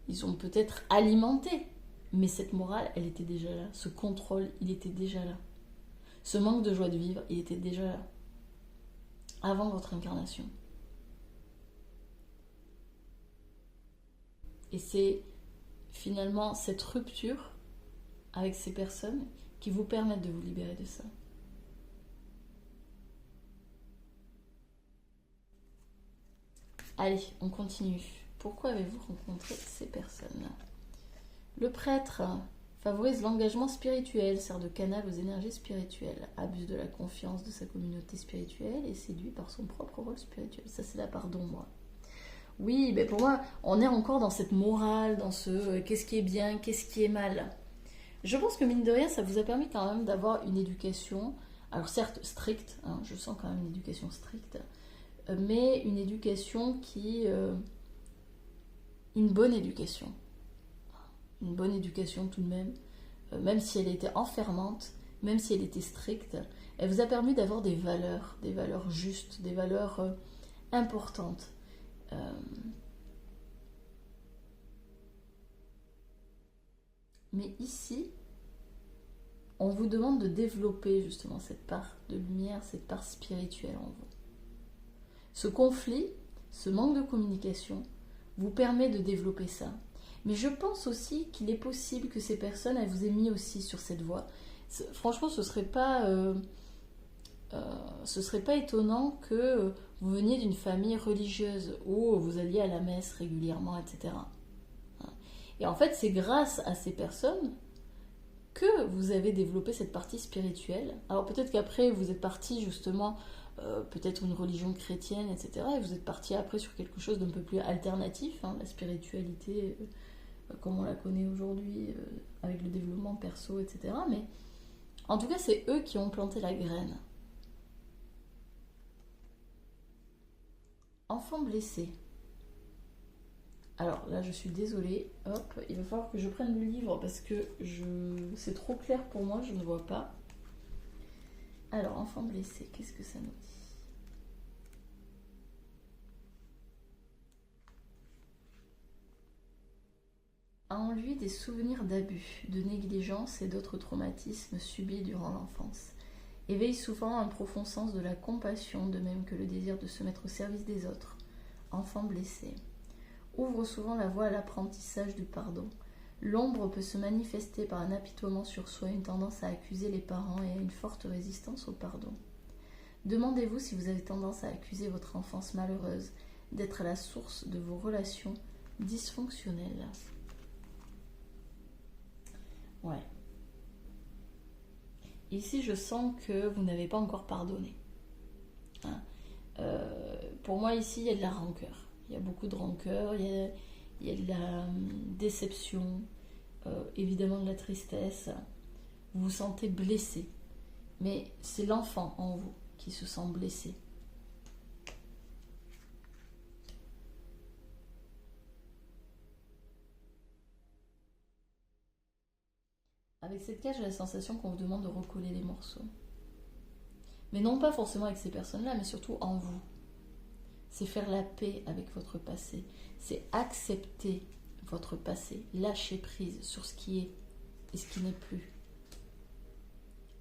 Ils ont peut-être alimenté. Mais cette morale, elle était déjà là. Ce contrôle, il était déjà là. Ce manque de joie de vivre, il était déjà là. Avant votre incarnation. Et c'est finalement cette rupture avec ces personnes qui vous permettent de vous libérer de ça. Allez, on continue. Pourquoi avez-vous rencontré ces personnes? Le prêtre favorise l'engagement spirituel, sert de canal aux énergies spirituelles, abuse de la confiance de sa communauté spirituelle et séduit par son propre rôle spirituel. Ça, c'est la part d'ombre. Oui, mais pour moi, on est encore dans cette morale, dans ce qu'est-ce qui est bien, qu'est-ce qui est mal. Je pense que mine de rien, ça vous a permis quand même d'avoir une éducation, alors certes stricte, hein, je sens quand même une éducation stricte, mais une éducation qui... une bonne éducation. Une bonne éducation tout de même si elle était enfermante, même si elle était stricte, elle vous a permis d'avoir des valeurs justes, des valeurs importantes. Mais ici, on vous demande de développer justement cette part de lumière, cette part spirituelle en vous. Ce conflit, ce manque de communication, vous permet de développer ça. Mais je pense aussi qu'il est possible que ces personnes, elles vous aient mis aussi sur cette voie, Franchement, ce serait pas étonnant que vous veniez d'une famille religieuse où vous alliez à la messe régulièrement, etc. Et en fait, c'est grâce à ces personnes que vous avez développé cette partie spirituelle. Alors peut-être qu'après, vous êtes parti justement, peut-être une religion chrétienne, etc. Et vous êtes parti après sur quelque chose d'un peu plus alternatif, hein, la spiritualité comme on la connaît aujourd'hui, avec le développement perso, etc. Mais en tout cas, c'est eux qui ont planté la graine. Enfant blessé. Alors là, je suis désolée. Hop, il va falloir que je prenne le livre parce que c'est trop clair pour moi, je ne vois pas. Alors, enfant blessé, qu'est-ce que ça nous dit? A en lui des souvenirs d'abus, de négligence et d'autres traumatismes subis durant l'enfance. Éveille souvent un profond sens de la compassion, de même que le désir de se mettre au service des autres. Enfant blessé. Ouvre souvent la voie à l'apprentissage du pardon. L'ombre peut se manifester par un apitoiement sur soi, une tendance à accuser les parents et à une forte résistance au pardon. Demandez-vous si vous avez tendance à accuser votre enfance malheureuse d'être à la source de vos relations dysfonctionnelles. Ouais. Ici, je sens que vous n'avez pas encore pardonné. Hein. Pour moi, ici, il y a de la rancœur. Il y a beaucoup de rancœur, il y a de la déception, évidemment de la tristesse. Vous vous sentez blessé. Mais c'est l'enfant en vous qui se sent blessé. Avec cette cage, j'ai la sensation qu'on vous demande de recoller les morceaux. Mais non pas forcément avec ces personnes-là, mais surtout en vous. C'est faire la paix avec votre passé. C'est accepter votre passé, lâcher prise sur ce qui est et ce qui n'est plus.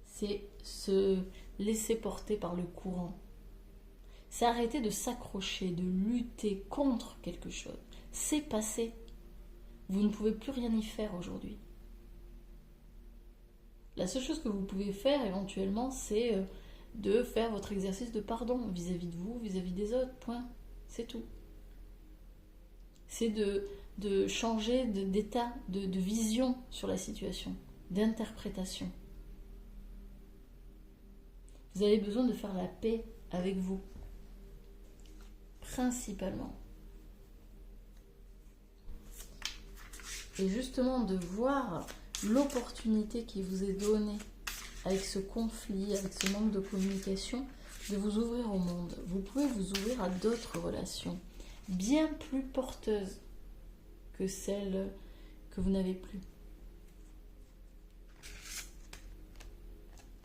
C'est se laisser porter par le courant. C'est arrêter de s'accrocher, de lutter contre quelque chose. C'est passé. Vous ne pouvez plus rien y faire aujourd'hui. La seule chose que vous pouvez faire éventuellement, c'est de faire votre exercice de pardon vis-à-vis de vous, vis-à-vis des autres, point. C'est tout. C'est de changer d'état, de vision sur la situation, d'interprétation. Vous avez besoin de faire la paix avec vous, principalement. Et justement de voir l'opportunité qui vous est donnée avec ce conflit, avec ce manque de communication, de vous ouvrir au monde. Vous pouvez vous ouvrir à d'autres relations, bien plus porteuses que celles que vous n'avez plus.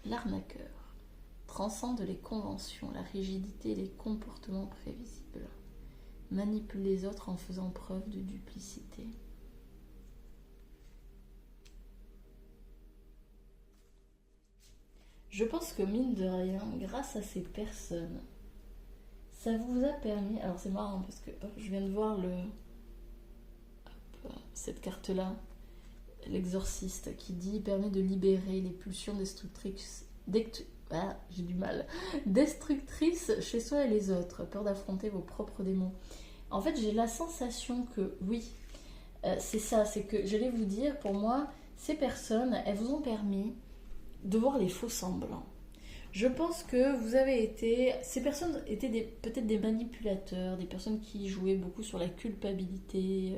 L'arnaqueur transcende les conventions, la rigidité et les comportements prévisibles. Manipule les autres en faisant preuve de duplicité. Je pense que mine de rien, grâce à ces personnes, ça vous a permis... Alors c'est marrant parce que je viens de voir cette carte-là, l'exorciste, qui dit permet de libérer les pulsions destructrices... j'ai du mal. Destructrices chez soi et les autres, peur d'affronter vos propres démons. En fait, j'ai la sensation que oui, c'est ça, c'est que j'allais vous dire, pour moi, ces personnes, elles vous ont permis de voir les faux semblants. Je pense que vous avez été... Ces personnes étaient peut-être des manipulateurs, des personnes qui jouaient beaucoup sur la culpabilité,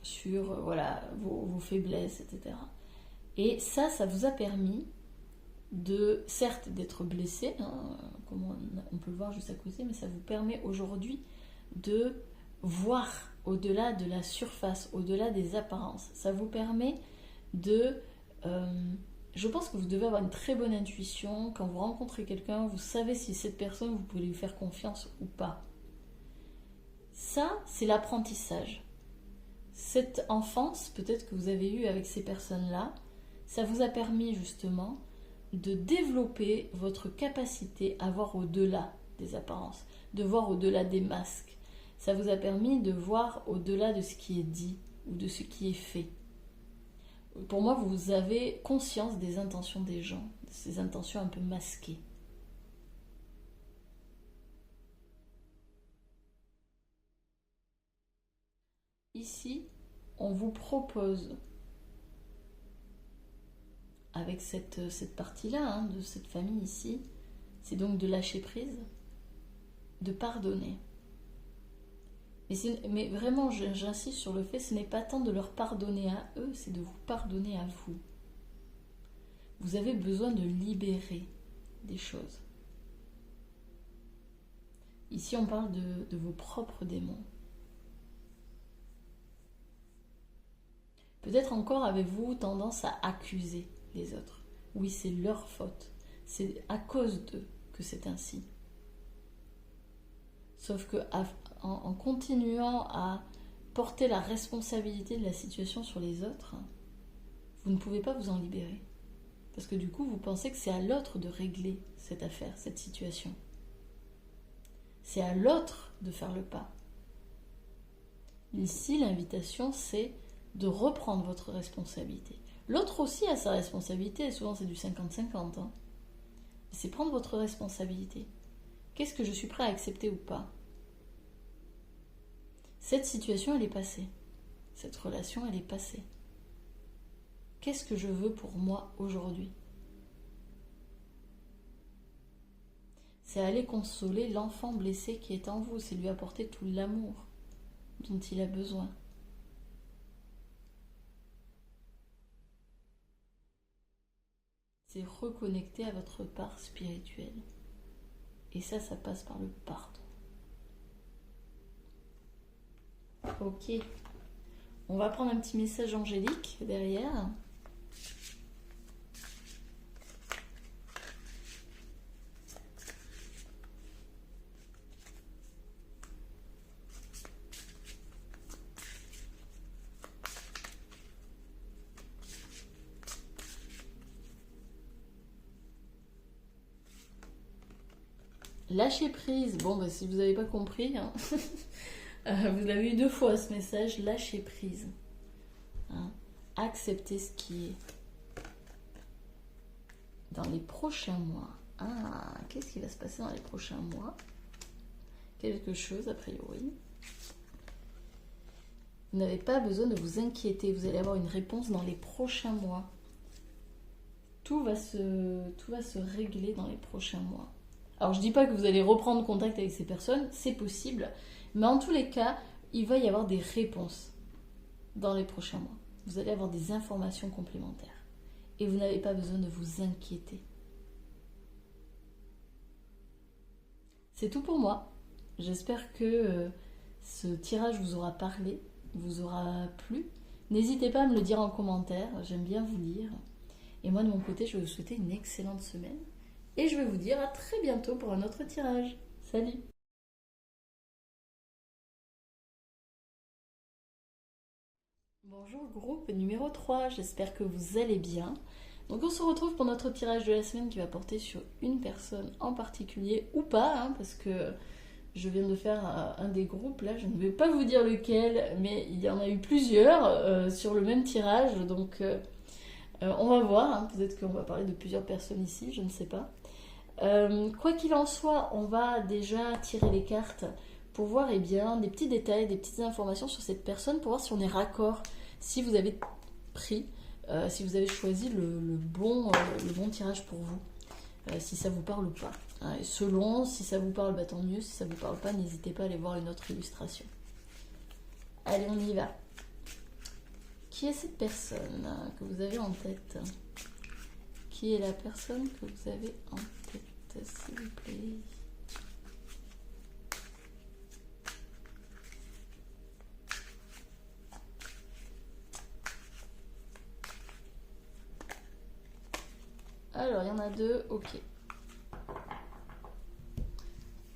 sur voilà, vos faiblesses, etc. Et ça vous a permis de, certes, d'être blessé, hein, comme on peut le voir juste à côté, mais ça vous permet aujourd'hui de voir au-delà de la surface, au-delà des apparences. Ça vous permet de... je pense que vous devez avoir une très bonne intuition. Quand vous rencontrez quelqu'un, vous savez si cette personne, vous pouvez lui faire confiance ou pas. Ça, c'est l'apprentissage. Cette enfance, peut-être que vous avez eue avec ces personnes-là, ça vous a permis justement de développer votre capacité à voir au-delà des apparences, de voir au-delà des masques. Ça vous a permis de voir au-delà de ce qui est dit ou de ce qui est fait. Pour moi, vous avez conscience des intentions des gens, ces intentions un peu masquées. Ici, on vous propose, avec cette partie-là, hein, de cette famille ici, c'est donc de lâcher prise, de pardonner. Mais vraiment, j'insiste sur le fait, ce n'est pas tant de leur pardonner à eux, c'est de vous pardonner à vous. Vous avez besoin de libérer des choses. Ici, on parle de vos propres démons. Peut-être encore avez-vous tendance à accuser les autres. Oui, c'est leur faute. C'est à cause d'eux que c'est ainsi. Sauf que en continuant à porter la responsabilité de la situation sur les autres, vous ne pouvez pas vous en libérer. Parce que du coup, vous pensez que c'est à l'autre de régler cette affaire, cette situation. C'est à l'autre de faire le pas. Ici, l'invitation, c'est de reprendre votre responsabilité. L'autre aussi a sa responsabilité, et souvent c'est du 50-50. Hein. C'est prendre votre responsabilité. Qu'est-ce que je suis prêt à accepter ou pas ? Cette situation, elle est passée. Cette relation, elle est passée. Qu'est-ce que je veux pour moi aujourd'hui ? C'est aller consoler l'enfant blessé qui est en vous, c'est lui apporter tout l'amour dont il a besoin. C'est reconnecter à votre part spirituelle. Et ça passe par le pardon. Ok. On va prendre un petit message angélique derrière. Lâcher prise. Bon, bah, si vous n'avez pas compris, hein, vous l'avez eu 2 fois ce message. Lâcher prise. Hein, accepter ce qui est. Dans les prochains mois. Ah, qu'est-ce qui va se passer dans les prochains mois ? Quelque chose, a priori. Vous n'avez pas besoin de vous inquiéter. Vous allez avoir une réponse dans les prochains mois. Tout va se régler dans les prochains mois. Alors, je ne dis pas que vous allez reprendre contact avec ces personnes, c'est possible, mais en tous les cas, il va y avoir des réponses dans les prochains mois. Vous allez avoir des informations complémentaires. Et vous n'avez pas besoin de vous inquiéter. C'est tout pour moi. J'espère que ce tirage vous aura parlé, vous aura plu. N'hésitez pas à me le dire en commentaire, j'aime bien vous lire. Et moi, de mon côté, je vais vous souhaiter une excellente semaine. Et je vais vous dire à très bientôt pour un autre tirage. Salut! Bonjour groupe numéro 3, j'espère que vous allez bien. Donc on se retrouve pour notre tirage de la semaine qui va porter sur une personne en particulier ou pas, hein, parce que je viens de faire un des groupes, là je ne vais pas vous dire lequel, mais il y en a eu plusieurs sur le même tirage, donc on va voir, hein, peut-être qu'on va parler de plusieurs personnes ici, je ne sais pas. Quoi qu'il en soit, on va déjà tirer les cartes pour voir bien, des petits détails, des petites informations sur cette personne, pour voir si on est raccord, si vous avez pris, si vous avez choisi le bon tirage pour vous, si ça vous parle ou pas. Hein, et selon, si ça vous parle, bah, tant mieux, si ça vous parle pas, n'hésitez pas à aller voir une autre illustration. Allez, on y va. Qui est cette personne que vous avez en tête ? Qui est la personne que vous avez en tête, s'il vous plaît ? Alors, il y en a 2, ok.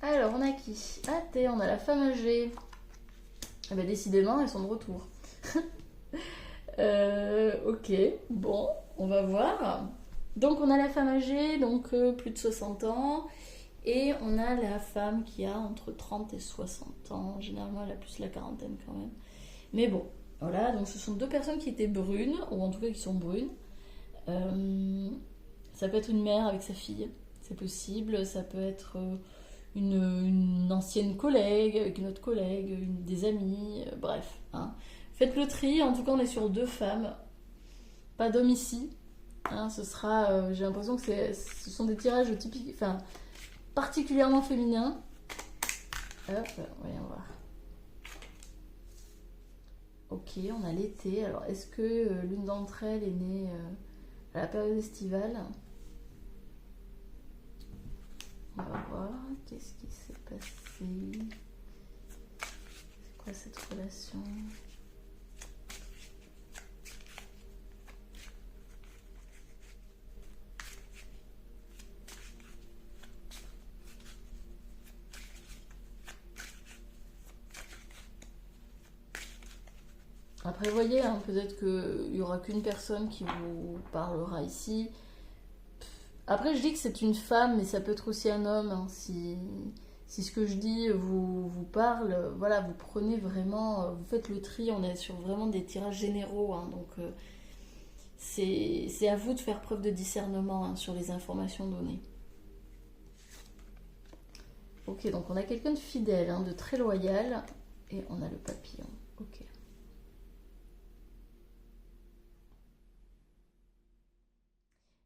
Alors, on a qui ? Ah, on a la femme âgée. Eh bien, décidément, elles sont de retour. Ok, bon, on va voir. Donc, on a la femme âgée, donc plus de 60 ans. Et on a la femme qui a entre 30 et 60 ans. Généralement, elle a plus la quarantaine quand même. Mais bon, Voilà, donc ce sont deux personnes qui étaient brunes, ou en tout cas qui sont brunes. Euh, Ça peut être une mère avec sa fille, c'est possible. Ça peut être une ancienne collègue avec une autre collègue, des amis, bref. Hein. Faites le tri, en tout cas on est sur deux femmes, pas d'hommes ici. Hein, ce sera, j'ai l'impression que ce sont des tirages typiques, enfin particulièrement féminins. Hop, voyons voir. Ok, on a l'été. Alors, est-ce que l'une d'entre elles est née à la période estivale? On va voir. Qu'est-ce qui s'est passé? C'est quoi cette relation? Après, voyez, hein, peut-être qu'il n'y aura qu'une personne qui vous parlera ici. Après, je dis que c'est une femme, mais ça peut être aussi un homme. Hein, si ce que je dis vous parle, voilà, vous prenez vraiment, vous faites le tri. On est sur vraiment des tirages généraux. Hein, donc, c'est à vous de faire preuve de discernement hein, sur les informations données. Ok, donc on a quelqu'un de fidèle, hein, de très loyal. Et on a le papillon. Ok.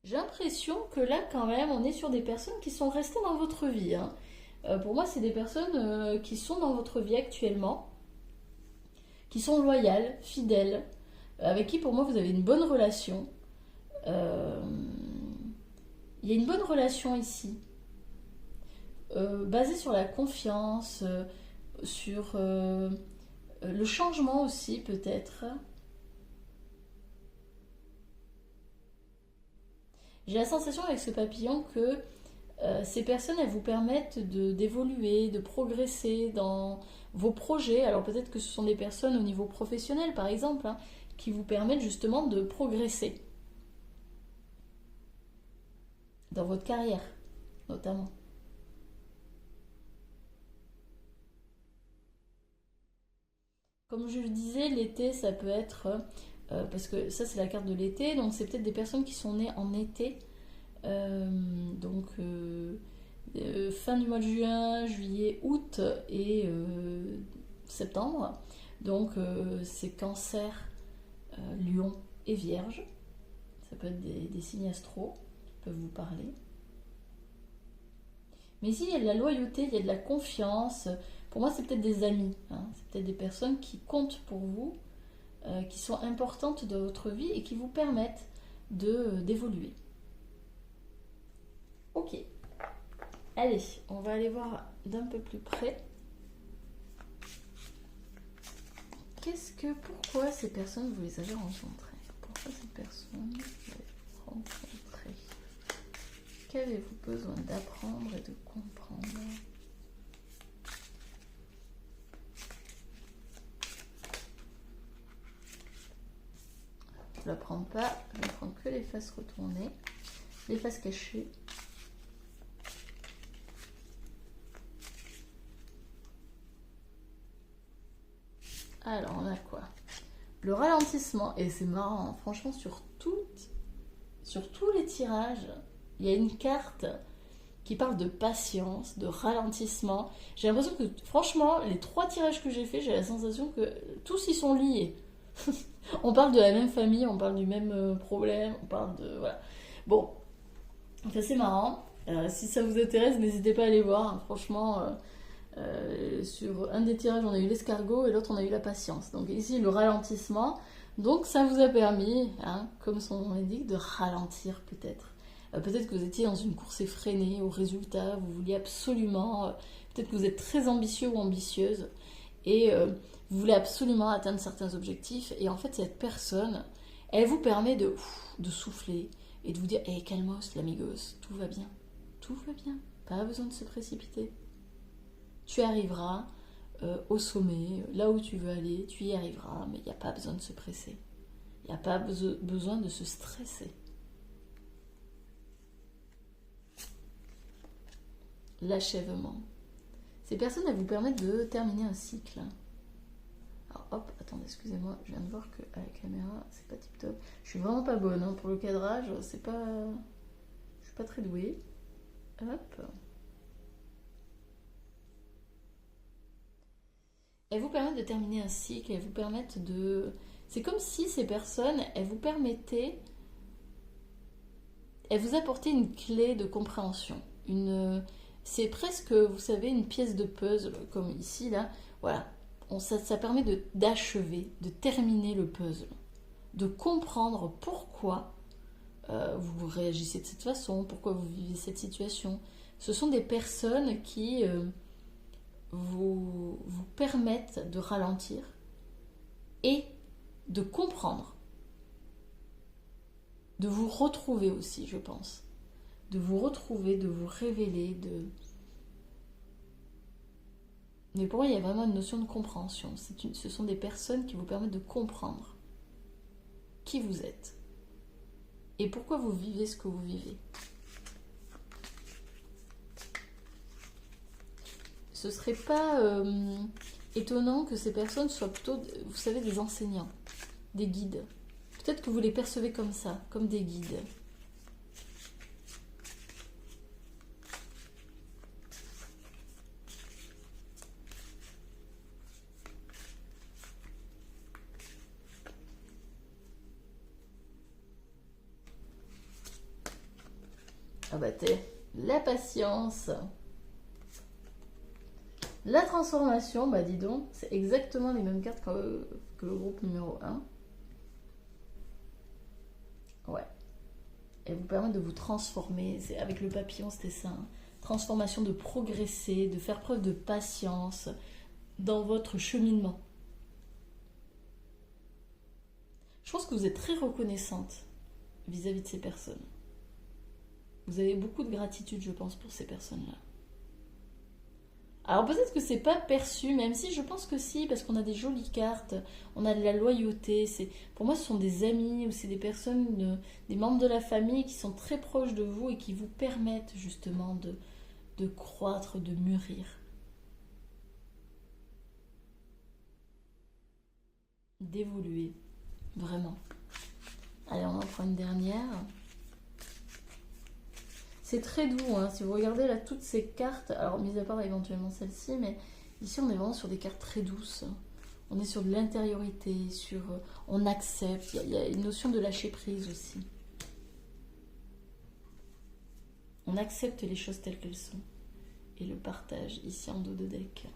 J'ai l'impression que là, quand même, on est sur des personnes qui sont restées dans votre vie. Hein. Pour moi, c'est des personnes qui sont dans votre vie actuellement, qui sont loyales, fidèles, avec qui, pour moi, vous avez une bonne relation. Euh, Il y a une bonne relation ici, basée sur la confiance, sur le changement aussi, peut-être. J'ai la sensation avec ce papillon que ces personnes, elles vous permettent d'évoluer, de progresser dans vos projets. Alors peut-être que ce sont des personnes au niveau professionnel, par exemple, hein, qui vous permettent justement de progresser dans votre carrière, notamment. Comme je le disais, l'été, ça peut être... parce que ça, c'est la carte de l'été, donc c'est peut-être des personnes qui sont nées en été. Donc fin du mois de juin, juillet, août et septembre. Donc c'est cancer, lion et vierge. Ça peut être des signes astro qui peuvent vous parler. Mais ici, il y a de la loyauté, il y a de la confiance. Pour moi, c'est peut-être des amis. Hein. C'est peut-être des personnes qui comptent pour vous, qui sont importantes dans votre vie et qui vous permettent d'évoluer. Ok. Allez, on va aller voir d'un peu plus près. Pourquoi ces personnes, vous les avez rencontrées? Pourquoi ces personnes, vous les avez rencontrées? Qu'avez-vous besoin d'apprendre et de comprendre? Je ne la prends pas, je ne prends que les faces retournées, les faces cachées. Alors, on a quoi? Le ralentissement. Et c'est marrant, franchement, sur tous les tirages, il y a une carte qui parle de patience, de ralentissement. J'ai l'impression que, franchement, les 3 tirages que j'ai faits, j'ai la sensation que tous y sont liés. On parle de la même famille, on parle du même problème, on parle de... Voilà. Bon, c'est marrant. Si ça vous intéresse, n'hésitez pas à aller voir. Hein. Franchement, sur un des tirages, on a eu l'escargot et l'autre, on a eu la patience. Donc ici, le ralentissement. Donc ça vous a permis, hein, comme son nom l'indique, de ralentir peut-être. Peut-être que vous étiez dans une course effrénée au résultat, vous vouliez absolument... peut-être que vous êtes très ambitieux ou ambitieuse et vous voulez absolument atteindre certains objectifs. Et en fait, cette personne, elle vous permet de souffler et de vous dire « Hey, calmos, l'amigos, tout va bien. Tout va bien. Pas besoin de se précipiter. Tu arriveras au sommet, là où tu veux aller, tu y arriveras, mais il n'y a pas besoin de se presser. Il n'y a pas besoin de se stresser. » L'achèvement. Ces personnes, elles vous permettent de terminer un cycle. Alors, hop, attendez, excusez-moi, je viens de voir que à la caméra, c'est pas tip top. Je suis vraiment pas bonne hein, pour le cadrage, c'est pas... Je suis pas très douée. Hop. Elles vous permettent de terminer un cycle, elles vous permettent de... C'est comme si ces personnes, elles vous permettaient... Elles vous apportaient une clé de compréhension. C'est presque, vous savez, une pièce de puzzle, comme ici, là. Voilà. Ça permet d'achever, de terminer le puzzle. De comprendre pourquoi vous réagissez de cette façon, pourquoi vous vivez cette situation. Ce sont des personnes qui vous permettent de ralentir et de comprendre. De vous retrouver aussi, je pense. De vous retrouver, de vous révéler, Mais pour moi, il y a vraiment une notion de compréhension. Ce sont des personnes qui vous permettent de comprendre qui vous êtes et pourquoi vous vivez ce que vous vivez. Ce serait pas étonnant que ces personnes soient plutôt, vous savez, des enseignants, des guides. Peut-être que vous les percevez comme ça, comme des guides. Ah bah la patience. La transformation, bah dis donc, c'est exactement les mêmes cartes que le groupe numéro 1. Ouais. Elle vous permet de vous transformer. Avec le papillon, c'était ça. Hein. Transformation, de progresser, de faire preuve de patience dans votre cheminement. Je pense que vous êtes très reconnaissante vis-à-vis de ces personnes. Vous avez beaucoup de gratitude, je pense, pour ces personnes-là. Alors peut-être que c'est pas perçu, même si je pense que si, parce qu'on a des jolies cartes, on a de la loyauté. Pour moi, ce sont des amis ou c'est des personnes, des membres de la famille qui sont très proches de vous et qui vous permettent justement de croître, de mûrir. D'évoluer, vraiment. Allez, on en prend une dernière. C'est très doux, hein. Si vous regardez là toutes ces cartes, alors mis à part éventuellement celle-ci, mais ici on est vraiment sur des cartes très douces. On est sur de l'intériorité, on accepte, il y a une notion de lâcher prise aussi. On accepte les choses telles qu'elles sont. Et le partage ici en dos de deck.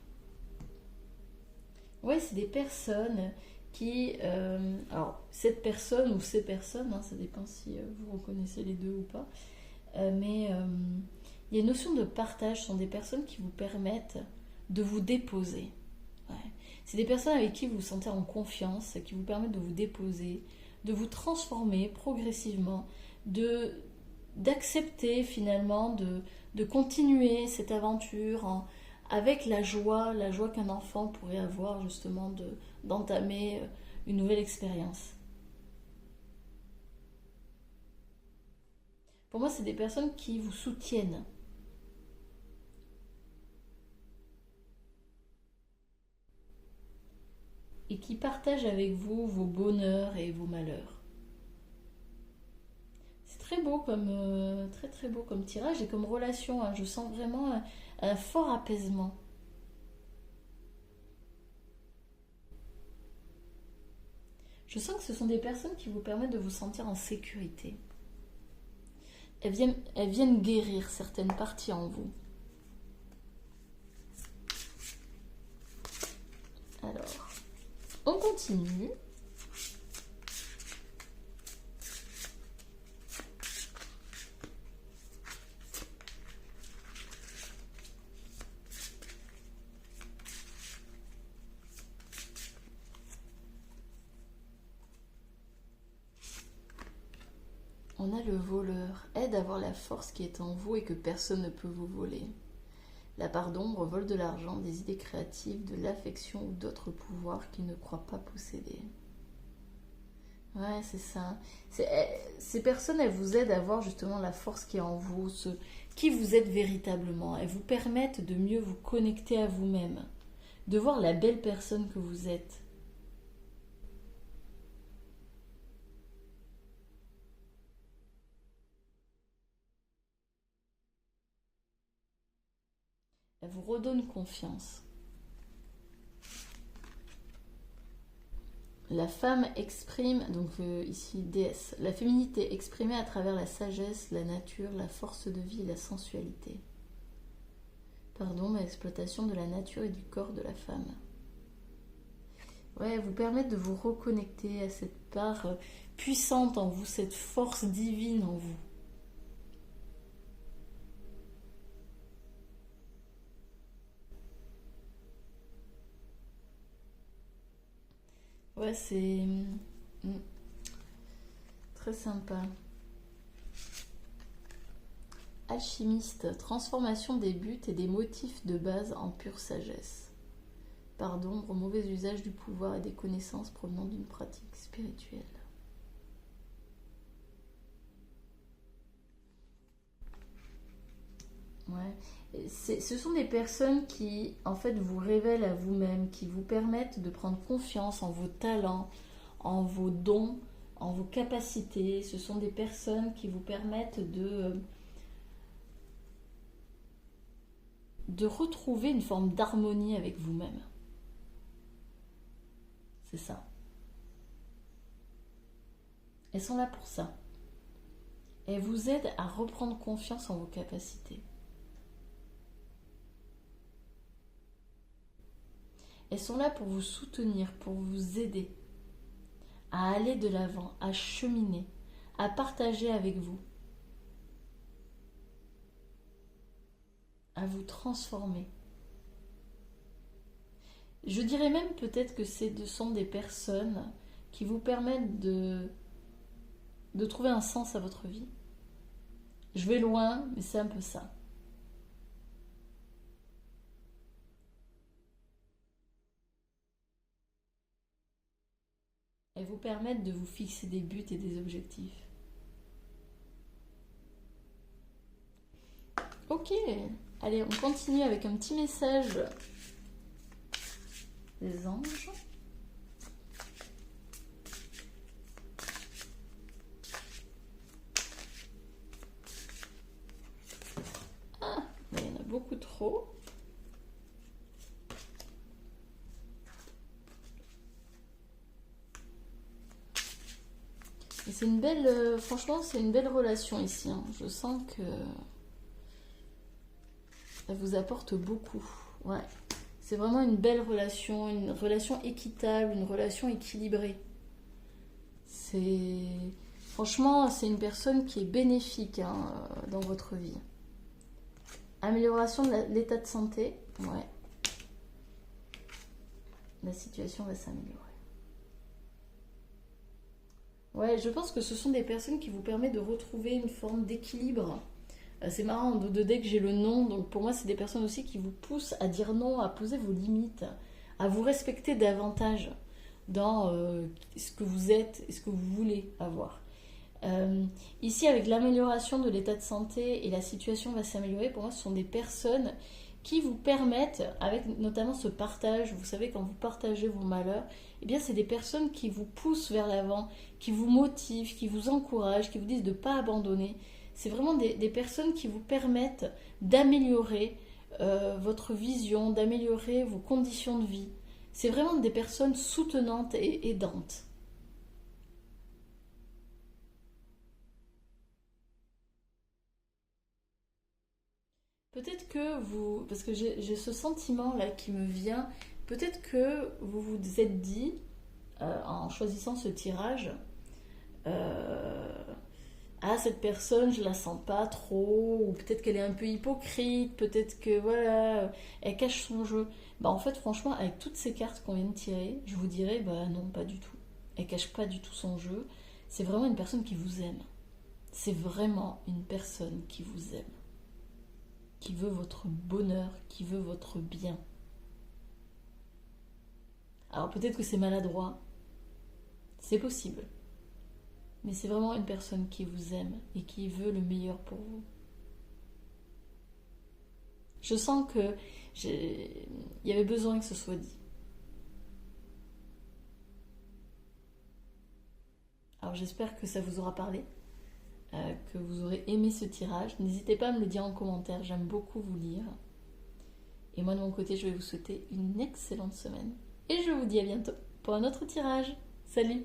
Ouais, c'est des personnes qui... alors, cette personne ou ces personnes, hein, ça dépend si vous reconnaissez les deux ou pas, mais il y a une notion de partage. Ce sont des personnes qui vous permettent de vous déposer. Ouais. C'est des personnes avec qui vous vous sentez en confiance, qui vous permettent de vous déposer, de vous transformer progressivement, d'accepter finalement, de continuer cette aventure avec la joie qu'un enfant pourrait avoir justement d'entamer une nouvelle expérience. Pour moi, c'est des personnes qui vous soutiennent. Et qui partagent avec vous vos bonheurs et vos malheurs. C'est très beau très très beau comme tirage et comme relation. Hein. Je sens vraiment un fort apaisement. Je sens que ce sont des personnes qui vous permettent de vous sentir en sécurité. Elles viennent guérir certaines parties en vous. Alors, on continue. On a le voleur, aide à voir la force qui est en vous et que personne ne peut vous voler. La part d'ombre vole de l'argent, des idées créatives, de l'affection ou d'autres pouvoirs qu'il ne croit pas posséder. Ouais, c'est ça. Ces personnes, elles vous aident à voir justement la force qui est en vous, qui vous êtes véritablement. Elles vous permettent de mieux vous connecter à vous-même, de voir la belle personne que vous êtes. Elle vous redonne confiance. La femme exprime, donc ici déesse, la féminité exprimée à travers la sagesse, la nature, la force de vie et la sensualité. Pardon, mais l'exploitation de la nature et du corps de la femme. Ouais, vous permettre de vous reconnecter à cette part puissante en vous, cette force divine en vous. Ouais, c'est très sympa. Alchimiste, transformation des buts et des motifs de base en pure sagesse. Pardon, au mauvais usage du pouvoir et des connaissances provenant d'une pratique spirituelle. Ouais. Ce sont des personnes qui, en fait, vous révèlent à vous-même, qui vous permettent de prendre confiance en vos talents, en vos dons, en vos capacités. Ce sont des personnes qui vous permettent de retrouver une forme d'harmonie avec vous-même. C'est ça. Elles sont là pour ça. Elles vous aident à reprendre confiance en vos capacités. Elles sont là pour vous soutenir, pour vous aider à aller de l'avant, à cheminer, à partager avec vous, à vous transformer. Je dirais même peut-être que ce sont des personnes qui vous permettent de trouver un sens à votre vie. Je vais loin, mais c'est un peu ça. Elles vous permettent de vous fixer des buts et des objectifs. Ok, allez, on continue avec un petit message des anges. Ah, il y en a beaucoup trop. Et c'est une belle, franchement, c'est une belle relation ici. Hein. Je sens que ça vous apporte beaucoup. Ouais. C'est vraiment une belle relation, une relation équitable, une relation équilibrée. C'est franchement, c'est une personne qui est bénéfique hein, dans votre vie. Amélioration de l'état de santé, ouais. La situation va s'améliorer. Ouais, je pense que ce sont des personnes qui vous permettent de retrouver une forme d'équilibre. C'est marrant, dès que j'ai le non, donc pour moi, c'est des personnes aussi qui vous poussent à dire non, à poser vos limites, à vous respecter davantage dans ce que vous êtes et ce que vous voulez avoir. Ici, avec l'amélioration de l'état de santé et la situation va s'améliorer, pour moi, ce sont des personnes qui vous permettent, avec notamment ce partage, vous savez, quand vous partagez vos malheurs, eh bien, c'est des personnes qui vous poussent vers l'avant, qui vous motivent, qui vous encouragent, qui vous disent de ne pas abandonner. C'est vraiment des personnes qui vous permettent d'améliorer votre vision, d'améliorer vos conditions de vie. C'est vraiment des personnes soutenantes et aidantes. Peut-être que vous, parce que j'ai ce sentiment là qui me vient, peut-être que vous vous êtes dit, en choisissant ce tirage, euh, ah cette personne je la sens pas trop, ou peut-être qu'elle est un peu hypocrite, peut-être que voilà, elle cache son jeu. Bah en fait franchement avec toutes ces cartes qu'on vient de tirer, je vous dirais bah non pas du tout. Elle cache pas du tout son jeu. C'est vraiment une personne qui vous aime. C'est vraiment une personne qui vous aime, qui veut votre bonheur, qui veut votre bien. Alors peut-être que c'est maladroit, c'est possible, mais c'est vraiment une personne qui vous aime et qui veut le meilleur pour vous. Je sens que il y avait besoin que ce soit dit. Alors j'espère que ça vous aura parlé, que vous aurez aimé ce tirage. N'hésitez pas à me le dire en commentaire, j'aime beaucoup vous lire. Et moi de mon côté, je vais vous souhaiter une excellente semaine. Et je vous dis à bientôt pour un autre tirage. Salut!